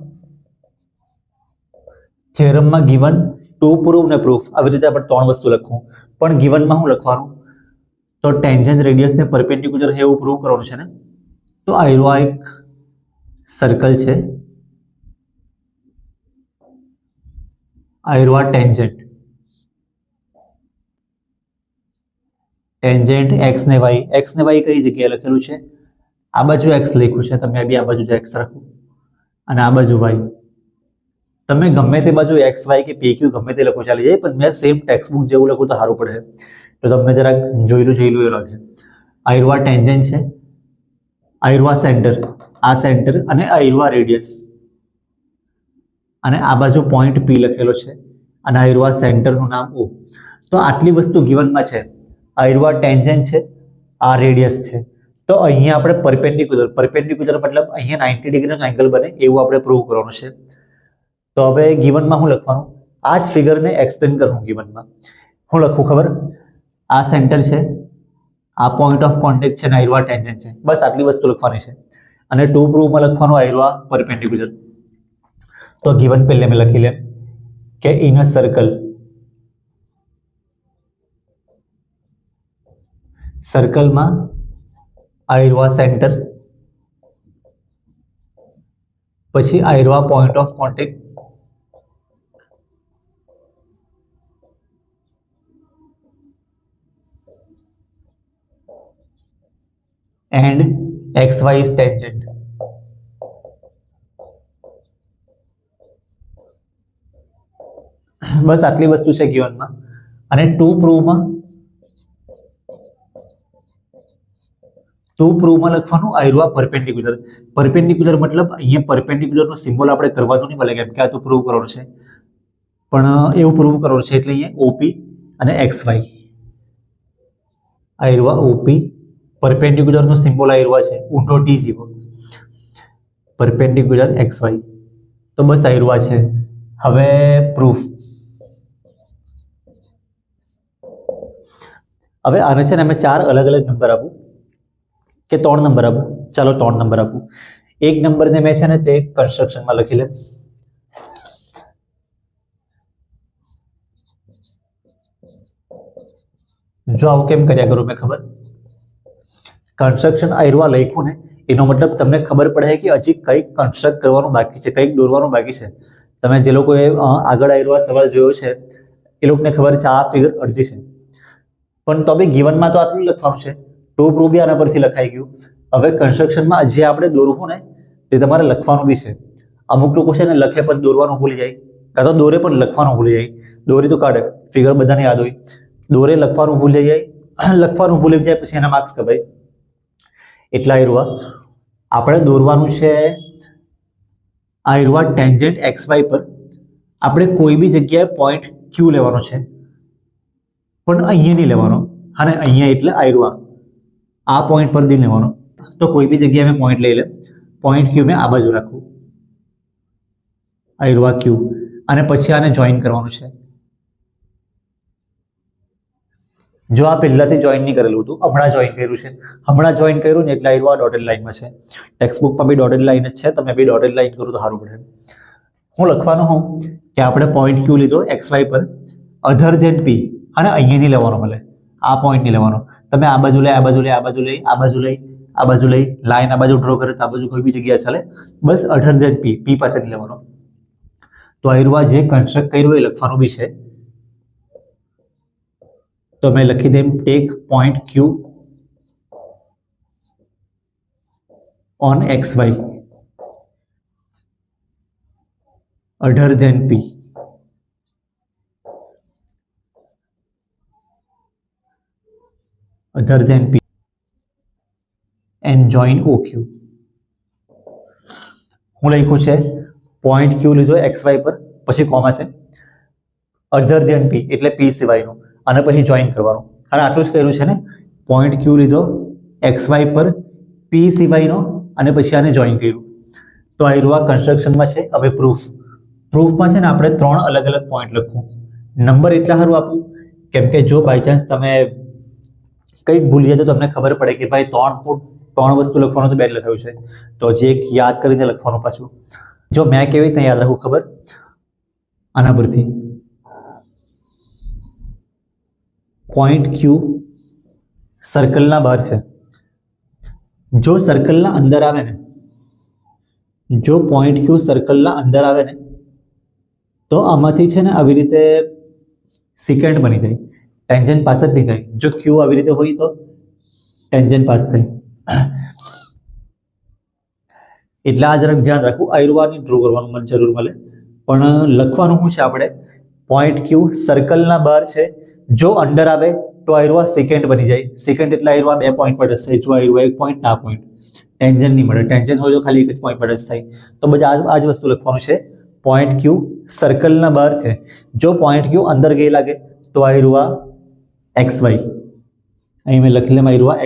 થિયરમમાં ગિવન, ટુ પ્રૂવ ને પ્રૂફ, આવી રીતે આપણે 3 વસ્તુ લખવું. પણ ગિવનમાં શું લખવાનું? તો ટેન્જેન્ટ રેડિયસ ને પરપેન્ડિક્યુલર છે એવું પ્રૂવ કરવાનું છે ને. તો આયરો આ એક સર્કલ છે, આયરો આ ટેન્જેન્ટ એક્સ ને વાય કઈ જગ્યાએ લખેલું છે? આ બાજુ એક્સ લખ્યું છે, તમે બી આ બાજુ એક્સ રાખો અને આ બાજુ વાય. તમે ગમે તે બાજુ એક્સ વાય કે પી ક્યુ ગમે તે લખો ચાલી જાય, પણ મેં સેમ ટેક્સ્ટબુક જેવું લખું તો સારું પડે. તો તમને જરાક જોયેલું એ લાગે. આયરો આ ટેન્જેન્ટ છે, આયરો આ સેન્ટર અને આયરો આ રેડિયસ, અને આ બાજુ પોઈન્ટ પી લખેલો છે અને આયરો આ સેન્ટરનું નામ ઓ. તો આટલી વસ્તુ ગિવનમાં છે. આયરો આ ટેન્જેન્ટ છે, આ રેડિયસ છે. તો અહીંયા આપણે પરપેન્ડિક્યુલર મતલબ અહીંયા 90 ડિગ્રીનો એંગલ બને એવું આપણે પ્રૂવ કરવાનું છે. તો હવે ગિવનમાં હું લખવાનું? આ જ ફિગરને એક્સપ્લેન કરું ગિવનમાં. હું લખું ખબર? આ સેન્ટર છે, આ પોઈન્ટ ઓફ કોન્ટેક્ટ છે, આયરો આ ટેન્જેન્ટ છે. બસ આટલી વસ્તુ લખવાની છે. અને ટુ પ્રૂવમાં લખવાનું આયરો આ પરપેન્ડિક્યુલર. તો ગિવન પહેલે મેં લખી લે કે ઇન અ સર્કલમાં આયરો આ સેન્ટર, પછી આયરો આ point of contact, and X Y is tangent. બસ આટલી વસ્તુ છે ગિવનમાં. અને ટુ પ્રૂવમાં લખવાનું આયરો આ પરપેન્ડિક્યુલર મતલબ અહીંયા પરપેન્ડિક્યુલરનો સિમ્બોલ આપણે કરવાનું નહીં મળે, કેમ કે આ તો પ્રૂવ કરવાનું છે. પણ એવું પ્રૂવ કરવાનું છે એટલે અહીંયા ઓપી અને એક્સ વાય, આયરો આ ઓપી, પરપેન્ડિક્યુલરનો સિમ્બોલ આયરો છે ઊંધો ટી જેવો. Perpendicular X Y. તો બસ આયરુઆ છે. હવે પ્રૂફ. હવે આને છે ને અમે 4 અલગ અલગ નંબર આપું કે 3 નંબર આપું. ચાલો 3 નંબર આપું. એક નંબરને મેં છે ને તે કન્સ્ટ્રક્શનમાં લખી લે. જો આવું કેમ કર્યા કરું મેં ખબર, કન્સ્ટ્રક્શન આયરુઆ લખ્યું ને એનો મતલબ તમને ખબર પડે કે હજી કંઈક કન્સ્ટ્રક્ટ કરવાનું બાકી છે, કંઈક દોરવાનું બાકી છે. તમે જે લોકોએ આગળ આયરુઆ સવાલ જોયો છે એ લોકોને ખબર છે આ ફિગર અડધી છે, પણ તો બી ગિવનમાં તો આટલું લખવાનું છે. ટુ પ્રૂફ બી આના પરથી લખાઈ ગયું. હવે કન્સ્ટ્રક્શનમાં જે આપણે દોરવું ને તે તમારે લખવાનું બી છે. અમુક લોકો છે ને લખે પણ દોરવાનું ભૂલી જાય, કાં તો દોરે પણ લખવાનું ભૂલી જાય. દોરી તો કાઢે, ફિગર બધાને યાદ હોય, દોરે લખવાનું ભૂલી જાય, લખવાનું ભૂલી જાય પછી એના માર્ક્સ કપાય. એટલા આયરુઆ આપણે દોરવાનું છે. આયરુઆ ટેન્જન્ટ એક્સ વાય પર આપણે કોઈ બી જગ્યાએ પોઈન્ટ ક્યુ લેવાનો છે, પણ અહીંયા નહીં લેવાનો. અને અહીંયા એટલે આયરુઆ આ પોઈન્ટ પર નહીં લેવાનો. તો કોઈ બી જગ્યાએ મેં પોઈન્ટ લઈ લે, પોઈન્ટ ક્યુ મેં આ બાજુ રાખું, આયરુઆ ક્યુ, અને પછી આને જોઈન કરવાનું છે. જો આ પહેલાથી જોઈન નહીં કરેલું હતું, હમણાં જોઈન કર્યું છે. હમણાં જોઈન કર્યું ને એટલે આયરુઆ ડોટેડ લાઈનમાં છે. ટેક્સ્ટબુકમાં બી ડોટેડ લાઈન જ છે, તમે બી ડોટેડ લાઈન કરું તો સારું પડે. હું લખવાનું હું કે આપણે પોઈન્ટ ક્યુ લીધો એક્સ વાય પર અધર ધેન પી, અને અહીંયા નહીં લેવાનો, મળે આ પોઈન્ટ નહીં લેવાનો. તમે આ બાજુ લઈ, આ બાજુ લઈ, આ બાજુ લઈ, આ બાજુ લઈ, આ બાજુ લઈ, લાઈન આ બાજુ ડ્રો કરે તો આ બાજુ કોઈ બી જગ્યાએ ચાલે, બસ અધર ધેન પી, પી પાસે નહીં લેવાનો. તો આયરુઆ જે કન્સ્ટ્રક્ટ કર્યું એ લખવાનું બી છે. તો મેં લખી દેમ take point Q on X Y other than P. other than P and join OQ. હું લખ્યું છે પોઈન્ટ ક્યુ લીધો એક્સ વાય પર, પછી કોમા છે, અધર ધેન પી એટલે પી સિવાયનું, અને પછી જોઈન કરવાનું. અને આટલું જ કર્યું છે ને, પોઈન્ટ ક્યુ લીધો એક્સ વાય પર પી સિવાયનો, અને પછી આને જોઈન કર્યું. તો આયરુઆ કન્સ્ટ્રક્શનમાં છે. હવે પ્રૂફ. પ્રૂફમાં છે ને આપણે 3 અલગ અલગ પોઈન્ટ લખવું. નંબર એટલા સારું આપું કેમ કે જો બાય ચાન્સ તમે કંઈક ભૂલી જાય તો તમને ખબર પડે કે ભાઈ 3 વસ્તુ લખવાનું તો 2 લખાયું છે, તો જે એક યાદ કરીને લખવાનું પાછું. જો મેં કેવી રીતે યાદ રાખવું ખબર, આના પરથી પોઈન્ટ ક્યુ સર્કલના બહાર છે. જો સર્કલના અંદર આવે ને, જો પોઈન્ટ ક્યુ સર્કલના અંદર આવે ને તો આમાંથી છે ને આવી રીતે સિકેન્ટ બની જાય, ટેન્જન્ટ પાસ જ નહીં થાય. જો ક્યુ આવી રીતે હોય તો ટેન્જન્ટ પાસ થાય. એટલે આ જરાક ધ્યાન રાખવું. આયરુઆની ડ્રો કરવાનું મને જરૂર મળે, પણ લખવાનું શું છે આપણે, પોઈન્ટ ક્યુ સર્કલના બહાર છે, જો અંદર આવે તો આયરુઆ સેકન્ડ બની જાય. સેકન્ડ એટલે આયરુઆ 2 પોઈન્ટ પર જ થાય. જો આયરુઆ 1 પોઈન્ટ, આ પોઈન્ટ ટેન્જન્ટ નહીં મળે. ટેન્જન્ટ હોય તો ખાલી 1 જ પોઈન્ટ પર જ થાય. તો બધા આ જ વસ્તુ લખવાનું છે. પોઈન્ટ ક્યુ સર્કલના બહાર છે, જો પોઈન્ટ ક્યુ અંદર ગઈ લાગે તો આયરુઆ એક્સ વાય, અહીં મેં લખી લેમ આયરુઆ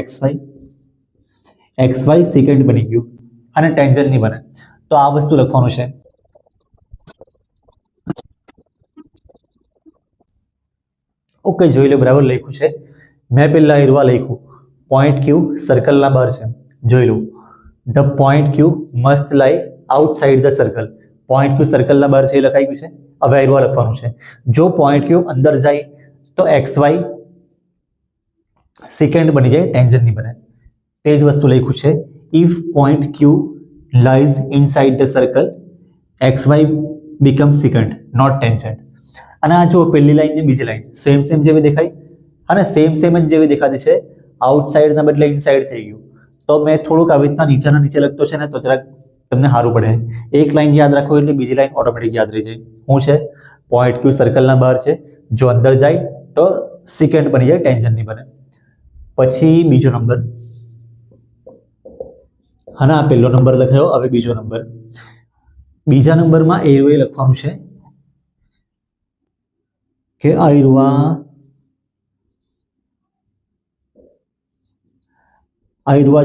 એક્સ વાય સેકન્ડ બની ગયું, અને ટેન્જન્ટ નહીં બને. તો આ વસ્તુ લખવાનું છે. ઓકે, જોઈ લો બરાબર લખ્યું છે. મેં પહેલા આયરુઆ લખ્યું પોઈન્ટ ક્યુ સર્કલના બહાર છે. જોઈ લો, ધ પોઈન્ટ ક્યુ મસ્ટ લાઈ આઉટસાઇડ ધ સર્કલ. પોઈન્ટ ક્યુ સર્કલના બહાર છે એ લખાઈ ગયું છે. હવે આયરુઆ લખવાનું છે. જો પોઈન્ટ ક્યુ અંદર જાય તો એક્સ વાય સેકન્ડ બની જાય, ટેન્જન્ટ નહીં બને. તે જ વસ્તુ લખ્યું છે. If point Q lies inside the circle X Y become secant not tangent. અને આ જો પહેલી લાઈન ને બીજી લાઈન સેમ જેવી દેખાય, અને સેમ જ જેવી દેખાતી છે. આઉટસાઇડના બદલે ઇનસાઇડ થઈ ગયું. તો મેં થોડુંક આવી રીતના નીચેના નીચે લખતો છે ને તો જરાક તમને સારું પડે. એક લાઈન યાદ રાખો એટલે બીજી લાઈન ઓટોમેટિક યાદ રહી જાય. શું છે, પોઈન્ટ ક્યુ સર્કલના બહાર છે, જો અંદર જાય તો સેકન્ડ બની જાય, ટેન્જન્ટ નહીં બને. પછી બીજો નંબર, હા ના પહેલો નંબર લખાયો. હવે બીજો નંબર. બીજા નંબરમાં આયરુઆ લખવાનું છે કે આયરુઆ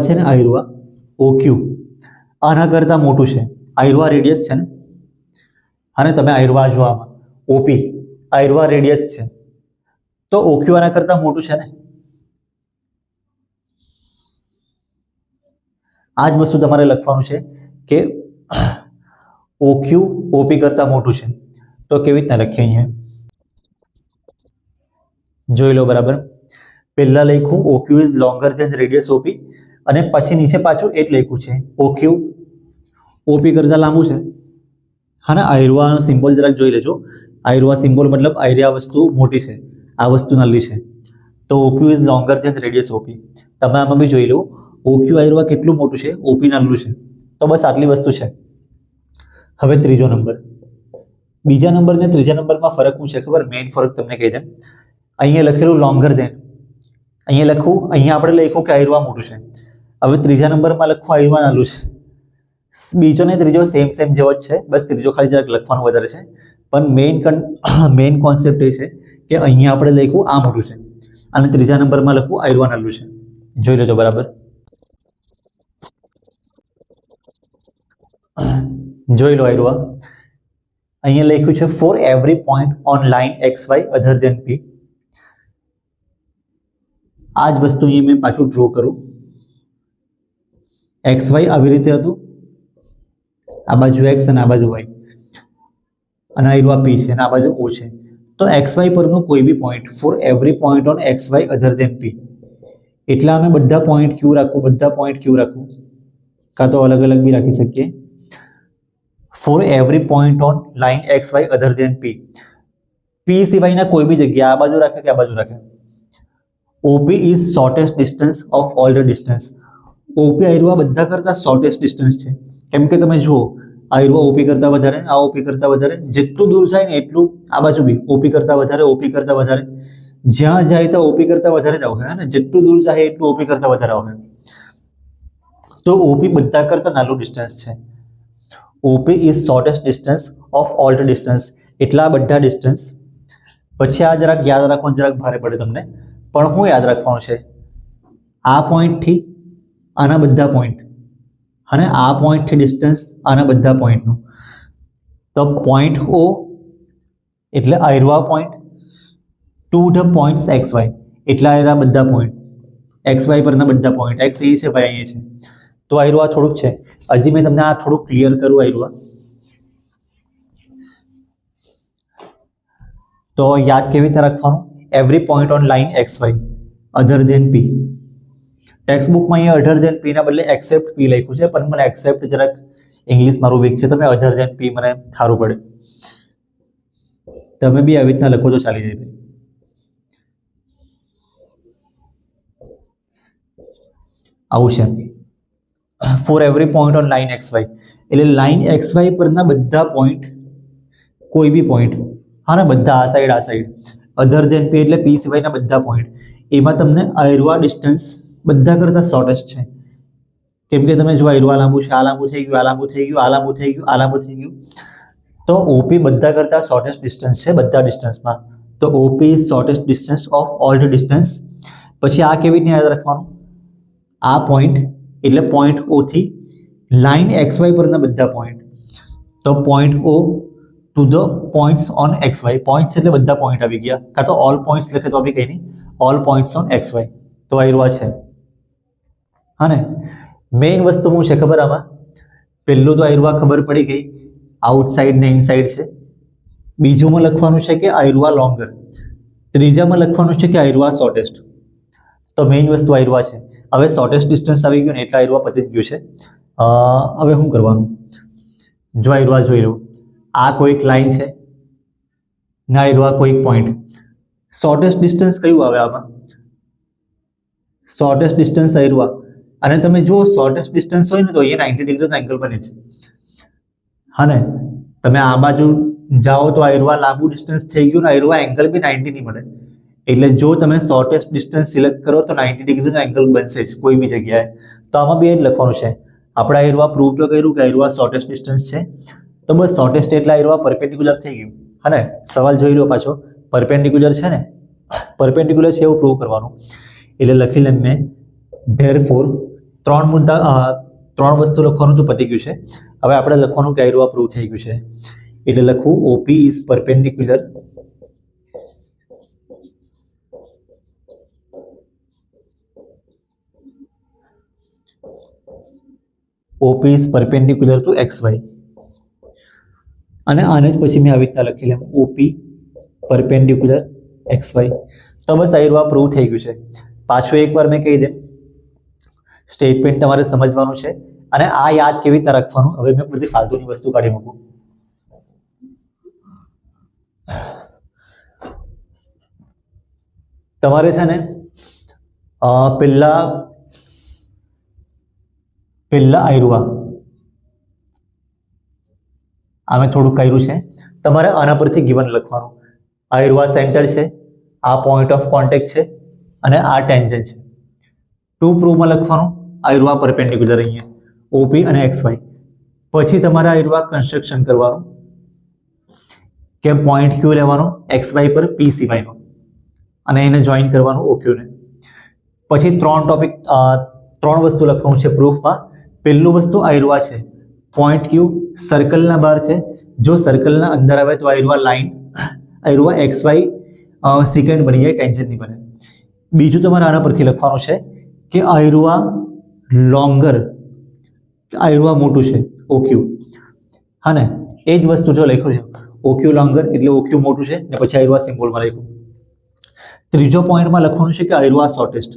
છે ને, આયરુઆ ઓક્યુ આના કરતાં મોટું છે, આયરવા રેડિયસ છે ને, અને તમે આયરવા જો આમાં ઓપી આયરવા રેડિયસ છે, તો ઓક્યુ આના કરતાં મોટું છે ને. આ જ વસ્તુ તમારે લખવાનું છે કે ઓક્યુ ઓપી કરતાં મોટું છે. તો કેવી રીતના લખીએ અહીંયા જોઈ લો. બરાબર, પહેલા લખ્યું OQ is longer than radius OP, અને પછી નીચે પાછું એ જ લખ્યું છે ઓક્યુ ઓપી કરતાં લાંબુ છે. હા ને, આયરવાનો સિમ્બોલ જરાક જોઈ લેજો. આયરવા સિમ્બોલ મતલબ આયરવા વસ્તુ મોટી છે, આ વસ્તુ નાની છે. તો OQ is longer than radius OP. તમે આમાં બી જોઈ લો ઓક્યુ આયરવા કેટલું મોટું છે, ઓપી નાનું છે. તો બસ આટલી વસ્તુ છે. હવે ત્રીજો નંબર. બીજા નંબર ને ત્રીજા નંબરમાં ફરક શું છે ખબર? મેઇન ફરક તમને કહી દઉં. અહીંયા લખેલું લોંગર ધેન, અહીંયા લખવું, અહીંયા આપણે લખ્યું કે આયરવા મોટું છે. હવે ત્રીજા નંબરમાં લખવું આયરવા નાનું છે. બીજો ને ત્રીજો સેમ જેવો જ છે, બસ ત્રીજો ખાલી જરાક લખવાનું વધારે છે. પણ મેઇન કોન્સેપ્ટ એ છે કે અહીંયા આપણે લખ્યું આ મોટું છે, અને ત્રીજા નંબરમાં લખવું આયરવા નાનું છે. જોઈ લેજો. બરાબર, જોઈ લો. આયરવા અહીંયા લખ્યું છે for every point on line X Y other than P. આ જ વસ્તુ અહીંયા મેં પાછું ડ્રો કરું. એક્સ વાય આવી રીતે હતું, આ બાજુ એક્સ અને આ બાજુ વાય, અને આયરવા પી છે અને આ બાજુ ઓ છે. તો એક્સ વાય પરનું કોઈ બી point for every point on X Y other than P, એટલા અમે બધા પોઈન્ટ ક્યુ રાખવું, બધા પોઈન્ટ ક્યુ રાખવું, કાં તો અલગ અલગ બી રાખી શકીએ. For every point on line X Y other than P, P સિવાયના કોઈ બી જગ્યા આ બાજુ રાખે કે આ બાજુ રાખે. OP is shortest distance of all the distance. OP આયરવા બધા કરતાં શોર્ટેસ્ટ ડિસ્ટન્સ છે. કેમ કે તમે જુઓ આયરવા ઓપી કરતાં વધારે, આ ઓપી કરતાં વધારે, જેટલું દૂર જાય ને એટલું આ બાજુ બી ઓપી કરતાં વધારે, ઓપી કરતાં વધારે, જ્યાં જાય તો ઓપી કરતાં વધારે જ આવે, ને જેટલું દૂર જાય એટલું ઓપી કરતાં વધારે આવે. તો ઓપી બધા કરતાં નાનું ડિસ્ટન્સ છે. OP is shortest distance of all the distance, એટલા બધા ડિસ્ટન્સ. પછી આ જરાક યાદ રાખવાનું જરાક ભારે પડે તમને, પણ શું યાદ રાખવાનું છે? આ પોઈન્ટથી આના બધા પોઈન્ટ, અને આ પોઈન્ટથી ડિસ્ટન્સ આના બધા પોઈન્ટનું. તો પોઈન્ટ ઓ એટલે આયરવા point, to the points X Y એટલે આયરા બધા પોઈન્ટ, એક્સ વાય પરના બધા પોઈન્ટ, એક્સ એ છે, વાય અહીંયા છે. તો આયરવા થોડુંક છે. હજી મેં તમને આ થોડુંક ક્લિયર કરું આયરવા. તો યાદ કેવી રીતે રાખવાનું? Every point on line X Y other than P. ટેક્સ્ટ બુકમાં અહીંયા અધર ધેન પી ના બદલે એક્સેપ્ટ પી લખ્યું છે, પણ મને એક્સેપ્ટ જરાક ઇંગ્લિશ મારું વીક છે, તો મેં અધર ધેન પી મને સારું પડે. તમે બી આવી રીતના લખો તો ચાલી જાય. આવું છે. For every point on line X Y એટલે લાઇન એક્સ વાય પરના બધા પોઈન્ટ, કોઈ બી પોઈન્ટ, હા ને, બધા આ સાઈડ, અધર ધેન પી એટલે પી સિવાયના બધા પોઈન્ટ, એમાં તમને આયરવા ડિસ્ટન્સ બધા કરતાં શોર્ટેસ્ટ છે. કેમ કે તમે જો આયરવા લાંબુ છે, આ લાંબુ થઈ ગયું, આ લાંબુ થઈ ગયું, આ લાંબુ થઈ ગયું, આ લાંબુ થઈ ગયું. તો ઓપી બધા કરતાં શોર્ટેસ્ટ ડિસ્ટન્સ છે બધા ડિસ્ટન્સમાં. તો OP is shortest distance of all the distance. પછી આ કેવી રીતે યાદ રાખવાનું? આ પોઈન્ટ એટલે પોઈન્ટ ઓ થી લાઇન એક્સ વાય પરના બધા પોઈન્ટ. તો point O to the points on X Y, points એટલે બધા પોઈન્ટ આવી ગયા, કાં તો ઓલ પોઈન્ટ્સ લખે તો બી કંઈ નહીં, all points on X Y. તો આયરવા છે. હા ને, મેઇન વસ્તુ શું છે ખબર આમાં? પહેલું તો આયરવા ખબર પડી ગઈ, આઉટસાઇડ ને ઇનસાઇડ છે. બીજુંમાં લખવાનું છે કે આયરવા લોંગર. ત્રીજામાં લખવાનું છે કે આયરવા શોર્ટેસ્ટ. તો મેઇન વસ્તુ આયરવા છે. હવે શોર્ટેસ્ટ ડિસ્ટન્સ આવી ગયું ને એટલે આયરવા પતી જ ગયું છે. હવે શું કરવાનું? જો આયરવા જોઈ લો, આ કોઈક લાઈન છે ને આયરવા કોઈક પોઈન્ટ. શોર્ટેસ્ટ ડિસ્ટન્સ કયું આવે આમાં? શોર્ટેસ્ટ ડિસ્ટન્સ આયરવા. અને તમે જુઓ શોર્ટેસ્ટ ડિસ્ટન્સ હોય ને તો અહીંયા 90 ડિગ્રીનો એંગલ બને છે. હા ને, તમે આ બાજુ જાઓ તો આયરવા લાંબુ ડિસ્ટન્સ થઈ ગયું ને આયરવા એંગલ બી 90 નહીં મળે. એટલે જો તમે શોર્ટેસ્ટ ડિસ્ટન્સ સિલેક્ટ કરો તો 90 ડિગ્રીનો એંગલ બનશે જ કોઈ બી જગ્યાએ. તો આમાં બી એ જ લખવાનું છે. આપણે આયરવા પ્રૂવ તો કર્યું કે આયરવા શોર્ટેસ્ટ ડિસ્ટન્સ છે, તો બસ શોર્ટેસ્ટ એટલે આયરવા પરપેન્ડિક્યુલર થઈ ગયું. હા ને, સવાલ જોઈ લો પાછો, પરપેન્ડિક્યુલર છે ને, પરપેન્ડિક્યુલર છે એવું પ્રૂવ કરવાનું. એટલે લખી લે મેં ધેરફોર 3 મુદ્દા ત્રણ વસ્તુ લખવાનું તો પતી ગયું છે. હવે આપણે લખવાનું કે આયરું પ્રૂવ થઈ ગયું છે, એટલે લખવું OP is perpendicular OP is perpendicular to XY. અને આને જ પછી મેં આવી રીતના લખી લેમ OP પરપેન્ડિક્યુલર XY. તો બસ આયરું પ્રૂવ થઈ ગયું છે. પાછું એકવાર મેં કહી દઉં, સ્ટેટમેન્ટ તમારે સમજવાનું છે અને આ યાદ કેવી રીતના રાખવાનું. હવે મેં બધી ફાલતુની વસ્તુ કાઢી મૂકું. તમારે છે ને પહેલા આયરું આ મેં થોડુંક કર્યું છે. તમારે આના પરથી ગિવન લખવાનું. આયરું સેન્ટર છે, આ પોઈન્ટ ઓફ કોન્ટેક્ટ છે અને આ ટેન્જન્ટ છે. ટુ પ્રૂવમાં લખવાનું આયરું પરપેન્ડિક્યુલર અહીંયા OP અને XY. પછી તમારે આયરું કન્સ્ટ્રક્શન કરવાનું કે પોઈન્ટ Q લેવાનો XY પર P સિવાયનો અને એને જોઈન કરવાનું OQ ને. પછી ત્રણ વસ્તુ લખવાનું છે પ્રૂફમાં. પહેલું વસ્તુ આયરું છે, પોઈન્ટ Q સર્કલના બહાર છે, જો સર્કલના અંદર આવે તો આયરું XY સેકન્ડ બની જાય, ટેન્જન્ટ નહીં બને. બીજું તમારે આના પરથી લખવાનું છે કે આયરું લોંગર, આયરું મોટું છે OQ. હા ને, એ જ વસ્તુ જો લખ્યું છે OQ લોંગર એટલે OQ મોટું છે ને પછી આયરું સિમ્બોલમાં લખ્યું. ત્રીજો પોઈન્ટમાં લખવાનું છે કે આયરું શોર્ટેસ્ટ.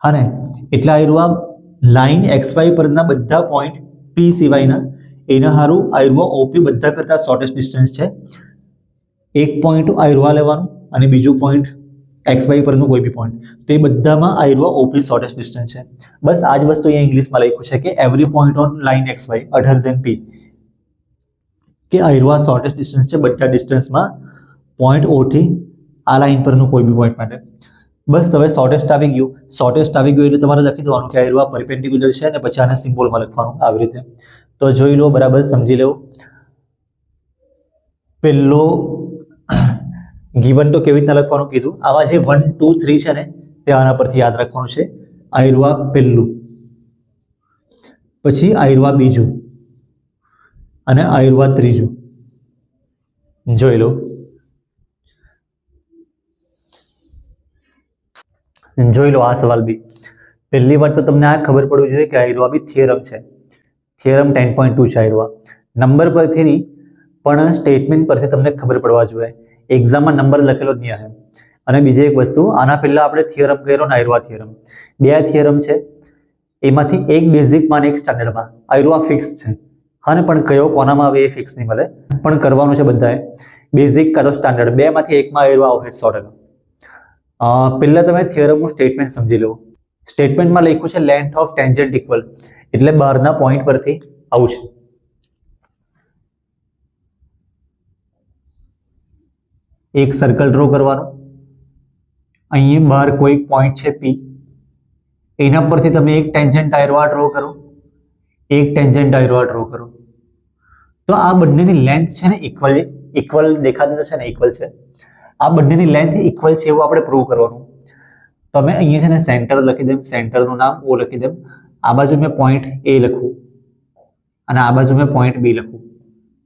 હા ને, એટલે આયરું લાઈન XY પરના બધા પોઈન્ટ P સિવાયના એના હારું આયરું OP બધા કરતા શોર્ટેસ્ટ ડિસ્ટન્સ છે. એક પોઈન્ટ આયરું લેવાનું અને બીજું પોઈન્ટ XY પરનું કોઈ બી પોઈન્ટ, તો એ બધામાં આયરું OP શોર્ટેસ્ટ ડિસ્ટન્સ છે. બસ આ જ વસ્તુ અહીંયા ઇંગ્લિશમાં લખ્યું છે કે every point on line XY other than P, કે આયરું શોર્ટેસ્ટ ડિસ્ટન્સ છે બધા ડિસ્ટન્સમાં પોઈન્ટ O થી આ લાઈન પરનું કોઈ બી પોઈન્ટ માટે. બસ હવે શોર્ટેસ્ટ આવી ગયું એટલે તમારે લખી દેવાનું કે આયરું પરપેન્ડિક્યુલર છે અને પછી આને સિમ્બોલમાં લખવાનું આવી રીતે. તો જોઈ લો, બરાબર સમજી લો. પહેલો ગિવન તો કેવી રીતના લખવાનું કીધું. આવા જે 1, 2, 3 છે ને તે આના પરથી યાદ રાખવાનું છે. આયરું પહેલું, પછી આયરું બીજું અને આયરું ત્રીજું. જોઈ લો. આ સવાલ બી પહેલી વાર તો તમને આ ખબર પડવી જોઈએ કે આયરું બી થિયરમ છે. થિયરમ 10.2 છે આયરું. નંબર પરથી નહીં પણ સ્ટેટમેન્ટ પરથી તમને ખબર પડવા જોઈએ. એક્ઝામમાં નંબર લખેલો જ નહીં આવે. અને બીજી એક વસ્તુ, આના પહેલા આપણે થિયરમ કર્યો ને આયરું થિયરમ, બે થિયરમ છે. એમાંથી એક બેઝિકમાં અને એક સ્ટાન્ડર્ડમાં. આયરું ફિક્સ છે. હા ને, પણ કયો કોનામાં આવે એ ફિક્સ નહીં મળે, પણ કરવાનું છે બધાએ. બેઝિક કાં તો સ્ટાન્ડર્ડ, બેમાંથી એકમાં આયરું આવશે 100%. પહેલા તમે થિયરમનું સ્ટેટમેન્ટ સમજી લો. સ્ટેટમેન્ટમાં લખ્યું છે લેન્થ ઓફ ટેન્જન્ટ ઇક્વલ, એટલે બહારના પોઈન્ટ પરથી આવું છે. એક સર્કલ ડ્રો કરવાનું. અહીં બહાર કોઈ પોઈન્ટ છે P, એના પરથી તમે એક ટેન્જન્ટ આયરું ડ્રો કરો, એક ટેન્જન્ટ આયરું ડ્રો કરો. તો આ બંનેની લેન્થ છે ને ઇક્વલ દેખાતી છે ને, ઇક્વલ છે. આ બંનેની લેન્થ ઇક્વલ છે એવું આપણે પ્રૂવ કરવાનું. તો અમે અહીંયા છે ને સેન્ટર લખી દઉં, સેન્ટરનું નામ O લખી દઉં. આ બાજુ મેં પોઈન્ટ A લખું અને આ બાજુ મેં પોઈન્ટ B લખું.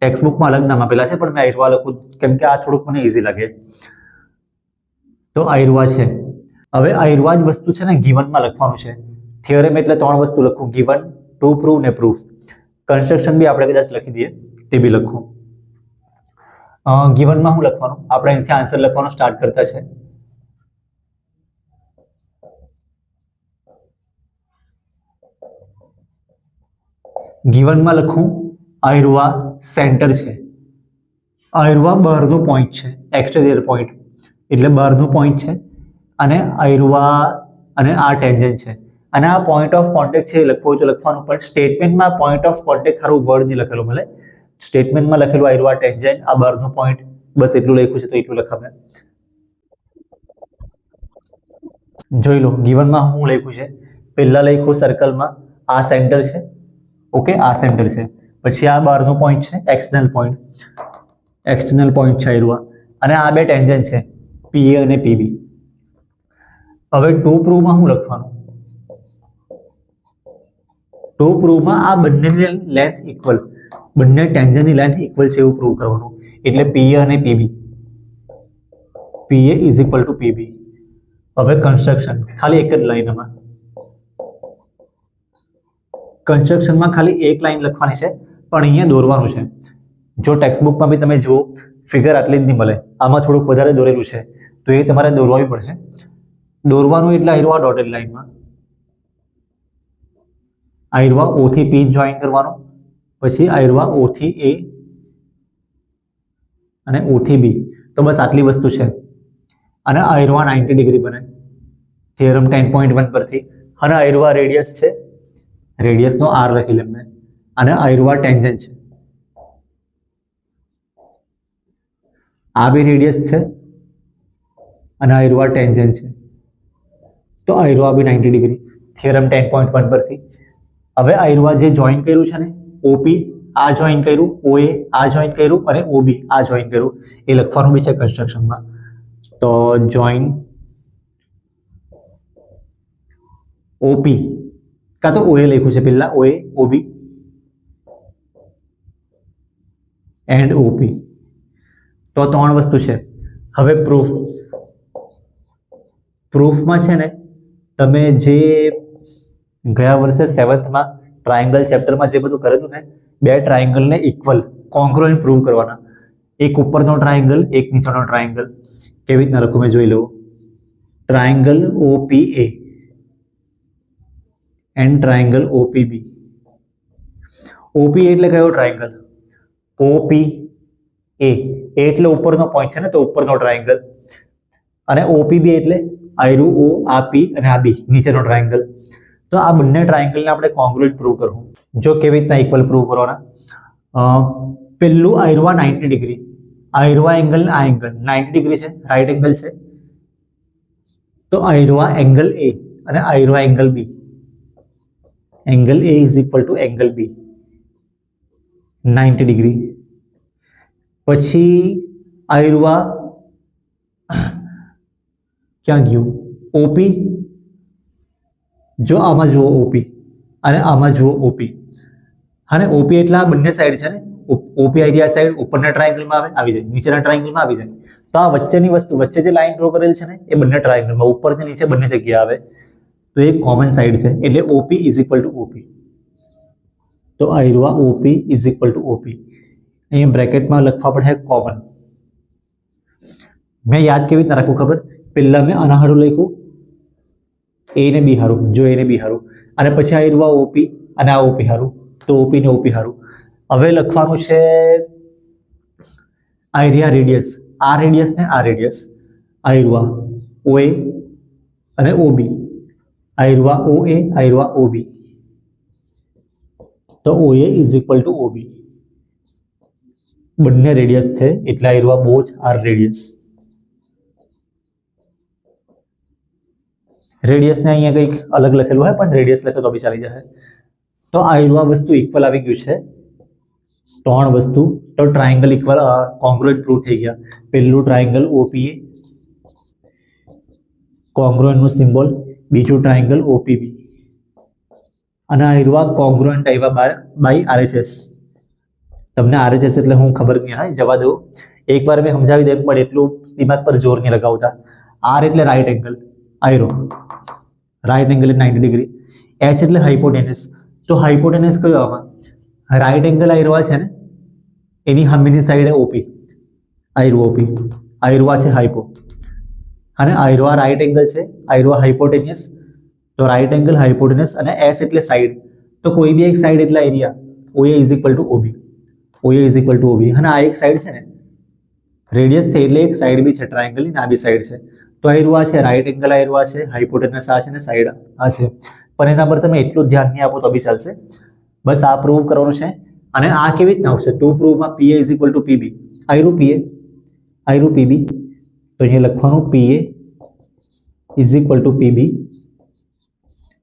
ટેક્સ્ટબુકમાં અલગ નામ આપેલા છે પણ મેં આયરું લખું કેમ કે આ થોડુંક મને ઇઝી લાગે. તો આયરું છે. હવે આયરું જ વસ્તુ છે ને ગિવનમાં લખવાનું છે. થિયરમ એટલે ત્રણ વસ્તુ લખું, ગિવન, ટુ પ્રૂવ ને પ્રૂફ. કન્સ્ટ્રક્શન બી આપણે કદાચ લખી દઈએ, તે બી લખું. ગિવનમાં શું લખવાનું, આપણે અહીંથી આન્સર લખવાનો સ્ટાર્ટ કરતા છે. ગિવનમાં લખું આયરું સેન્ટર છે, આયરું બહારનું પોઈન્ટ છે, એક્સટેરિયર પોઈન્ટ એટલે બહારનું પોઈન્ટ છે, અને આયરું અને આ ટેન્જન્ટ છે. અને આ પોઈન્ટ ઓફ કોન્ટેક્ટ છે એ લખવું હોય તો લખવાનું, પણ સ્ટેટમેન્ટમાં પોઈન્ટ ઓફ કોન્ટેક્ટ ખારું વર્ડ નહીં લખેલું મળે. સ્ટેટમેન્ટમાં લખેલું આયરું ટેન્જન્ટ, આ બહારનું પોઈન્ટ, બસ એટલું લખ્યું છે તો એટલું લખાવે. જોઈ લો ગિવનમાં હું લખ્યું છે. પહેલા લખ્યું સર્કલમાં આ સેન્ટર છે, ઓકે, આ સેન્ટર છે. પછી આ બહારનું પોઈન્ટ છે, એક્સટર્નલ પોઈન્ટ છે આયરું, અને આ બે ટેન્જન્ટ છે PA અને PB. હવે ટુ પ્રૂવમાં શું લખવાનું, ટુ પ્રૂવમાં આ બંનેની લેન્થ ઇક્વલ, બંને ટેન્જન્ટની લેન્થ ઇક્વલ છે એવું પ્રૂવ કરવાનું. એટલે PA અને PB, PA is equal to PB. હવે કન્સ્ટ્રક્શન ખાલી એક જ લાઈનમાં, કન્સ્ટ્રક્શનમાં ખાલી એક લાઈન લખવાની છે પણ અહીંયા દોરવાનું છે. જો ટેક્સ્ટબુકમાં બી તમે જુઓ ફિગર આટલી જ નહીં મળે, આમાં થોડુંક વધારે દોરેલું છે તો એ તમારે દોરવાવી પડશે. દોરવાનું એટલે આયરવા ડોટેડ લાઈનમાં, આયરવા O થી P જોઈન કરવાનો, પછી આયરવા O થી A અને O થી B. તો બસ આટલી વસ્તુ છે. અને આયરવા 90 ડિગ્રી બને થિયરમ 10.1 પરથી. અને આયરવા રેડિયસ છે, રેડિયસનો R લખી લે મેં. અને આયરવા ટેન્જન્ટ છે, આ બી રેડિયસ છે અને આયરવા ટેન્જન્ટ છે. તો આયરવા બી 90 ડિગ્રી થિયરમ 10.1 પરથી. હવે આયરવા જે જોઈન કર્યું છે ને, OP આ જોઈન કર્યું, OA આ જોઈન કર્યું અને OB આ જોઈન કર્યું, એ લખવાનું બી છે કન્સ્ટ્રક્શનમાં. તો જોઈન OP કાં તો OA લખ્યું છે પહેલા, OA OB એન્ડ OP. તો 3 વસ્તુ છે. હવે પ્રૂફ, પ્રૂફમાં છે ને તમે જે ગયા વર્ષે 7થમાં ટ્રાયંગલ ચેપ્ટરમાં જે બધું કરેલું ને, 2 ટ્રાયંગલને ઇક્વલ કોંગ્રુઅન્ટ પ્રૂવ કરવાના. એક ઉપરનો ટ્રાયંગલ, એક નીચેનો ટ્રાયંગલ. કેવી રીતના લખું મેં જોઈ લઉં. Triangle OPA and triangle OPB. OP એટલે કયો ટ્રાયંગલ? OPA એટલે ઉપરનો પોઈન્ટ છે ને, તો ઉપરનો ટ્રાયંગલ. અને OPB એટલે આયરું O, આ P અને આ B નીચેનો ટ્રાયંગલ. તો આ બંને ટ્રાયંગલને આપણે કોંગ્રુઅન્ટ પ્રૂવ કરવું. જો કેવી રીતના ઇક્વલ પ્રૂવ કરવાના. પહેલું આયરવા 90 ડિગ્રી, આયરવા એંગલ આ એંગલ 90 ડિગ્રી છે, રાઈટ એંગલ છે. તો આયરવા એંગલ A અને આયરવા angle B, angle A is equal to angle B 90 degree. પછી આયરવા ક્યાં ગયું? OP. જો આમાં જુઓ OP અને આમાં જુઓ OP. અને OP એટલે આ બંને સાઈડ છે ને, OP એરિયા સાઈડ ઉપરના ટ્રાયંગલમાં આવી જાય, નીચેના ટ્રાયંગલમાં આવી જાય. તો આ વચ્ચેની વસ્તુ, વચ્ચે જે લાઈન ડ્રો કરેલ છે ને, એ બંને ટ્રાયંગલમાં ઉપરથી નીચે બંને જગ્યાએ આવે. તો એ કોમન સાઈડ છે એટલે OP is equal to OP. તો આયરવા OP is equal to OP. અહીંયા બ્રેકેટમાં લખવા પડે કોમન. મેં યાદ કેવી રીતના રાખવું ખબર? પહેલા મેં આના હારું લખ્યું A ને B હારું, જો A ને B હારું, અને પછી આયરવા OP અને આ OP હારું, તો OP ને OP હારું. હવે લખવાનું છે આયરિયા રેડિયસ, આ રેડિયસ ને આ રેડિયસ. આયરવા OA અને OB, આયરવા OA, આયરવા OB. તો OA is equal two OB. બંને રેડિયસ છે એટલે આયરવા બોથ આર રેડિયસ. રેડિયસને અહીંયા કંઈક અલગ લખેલું હોય પણ રેડિયસ લખે તો બી ચાલી જશે. તો આયરવા વસ્તુ ઇક્વલ આવી ગયું છે. 3 વસ્તુ. તો ટ્રાયંગલ ઇક્વલ કોંગ્રુઅન્ટ પ્રૂવ થઈ ગયા. પહેલું ટ્રાયંગલ OPA, કોંગ્રુઅન્ટનું સિમ્બોલ. બીજું ટ્રાયંગલ OPB. અને આયરવા કોંગ્રુઅન્ટ આવ્યા બાય RHS. તમને RHS એટલે હું ખબર નહીં હોય, જવા દો. એકવાર મેં સમજાવી દે પણ એટલું દિમાગ પર જોર નહીં લગાવતા. R એટલે રાઈટ એંગલ, આયરો રાઈટ એંગલ 90 ડિગ્રી. H એટલે હાઇપોટેનસ. તો હાઇપોટેનસ કયો આમાં? રાઈટ એંગલ આયરવા છે ને, એની સામેની સાઈડે OP, આયરો OP. આયરવા છે હાઇપો અને આયરવા રાઈટ એંગલ છે, આયરવા હાઇપોટેનિયસ. તો રાઈટ એંગલ, હાઇપોટેનસ અને S એટલે સાઈડ. તો કોઈ બી એક સાઈડ એટલે area. OA is equal two OB, OA is equal two OB. અને આ એક સાઈડ છે ને, રેડિયસ છે એટલે એક સાઈડ બી છે ટ્રાયંગલની, આ બી સાઈડ છે. તો આયરવા છે, રાઈટ એંગલ આયરવા છે, હાઇપોટેનસ આ છે ને સાઈડ આ છે. પણ એના પર તમે એટલું ધ્યાન નહીં આપો તો બી ચાલશે. બસ આ પ્રૂવ કરવાનું છે. અને આ કેવી રીતના આવશે? ટુ પ્રૂવમાં PA is equal to PB, આયરું PA, આયરું PB. તો અહીંયા લખવાનું PA is equal to PB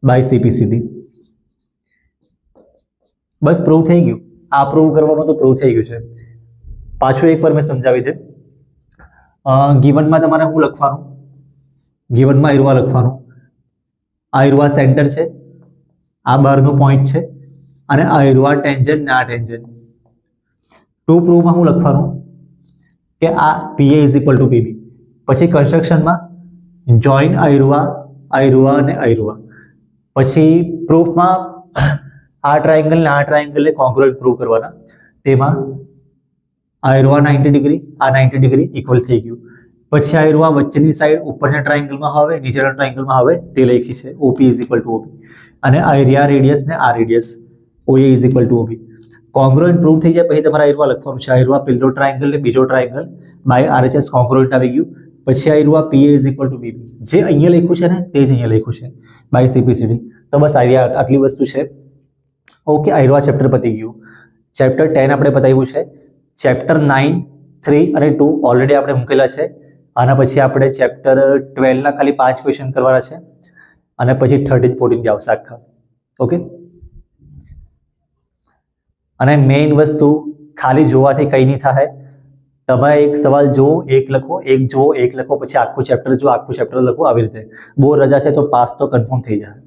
by CPCD. બસ પ્રૂવ થઈ ગયું. આ પ્રૂવ કરવાનું તો પ્રૂવ થઈ ગયું છે. પાછું એકવાર મેં સમજાવી દે. ગિવનમાં તમારે શું લખવાનું? ગિવનમાં આયરવા લખવાનું. આયરવા સેન્ટર છે, આ બહારનો પોઈન્ટ છે, અને આયરું આ ટેન્જન્ટ ને આ ટેન્જન્ટ. ટુ પ્રૂવમાં હું લખવાનું કે આ પીએ ઇઝ ઇક્વલ ટુ પીબી. પછી કન્સ્ટ્રક્શનમાં જોઈન આયરુઆ અને આયરુઆ. પછી પ્રૂફમાં આ ટ્રાયંગલ ને આ ટ્રાયંગલને કોંગ્રુઅન્ટ પ્રૂવ કરવાના. તેમાં આયરુઆ 90 ડિગ્રી આ 90 ડિગ્રી ઇક્વલ થઈ ગયું. પછી આયરુઆ વચ્ચેની સાઈડ ઉપરના ટ્રાયંગલમાં હવે નીચેના ટ્રાયંગલમાં હવે તે લખી છે OP is equal to OP. અને આયરિયા રેડિયસ ને આ radius OA is equal to OB. Congruent prove થઈ જાય પછી તમારે આયરુઆ લખવાનું છે. આયરુઆ પહેલો ટ્રાયંગલ ને બીજો ટ્રાયંગલ બાય આરએચએસ કોંગ્રુઅન્ટ આવી ગયું. પછી આયરુઆ પીએ ઇઝ ઇક્વલ ટુ બીબી. જે અહીંયા લખ્યું છે ને તે જ અહીંયા લખ્યું છે બાય સીપીસીડી. તો બસ આટલી વસ્તુ છે. ઓકે, આયરુઆ ચેપ્ટર પતી ગયું. ચેપ્ટર 10 આપણે પતાવ્યું છે. ચેપ્ટર 9, 3 અને 2 ઓલરેડી આપણે મૂકેલા છે. આના પછી આપણે ચેપ્ટર 12 ના ખાલી 5 ક્વેશ્ચન કરવાના છે અને પછી 13, 14 બી આવશે આખા. ઓકે, અને મેઇન વસ્તુ ખાલી જોવાથી કંઈ નહીં થાય. તમે એક સવાલ જુઓ, એક લખો, એક જુઓ, એક લખો, પછી આખું ચેપ્ટર જુઓ, આખું ચેપ્ટર લખો. આવી રીતે બોર રજા છે તો પાસ તો કન્ફર્મ થઈ જાય.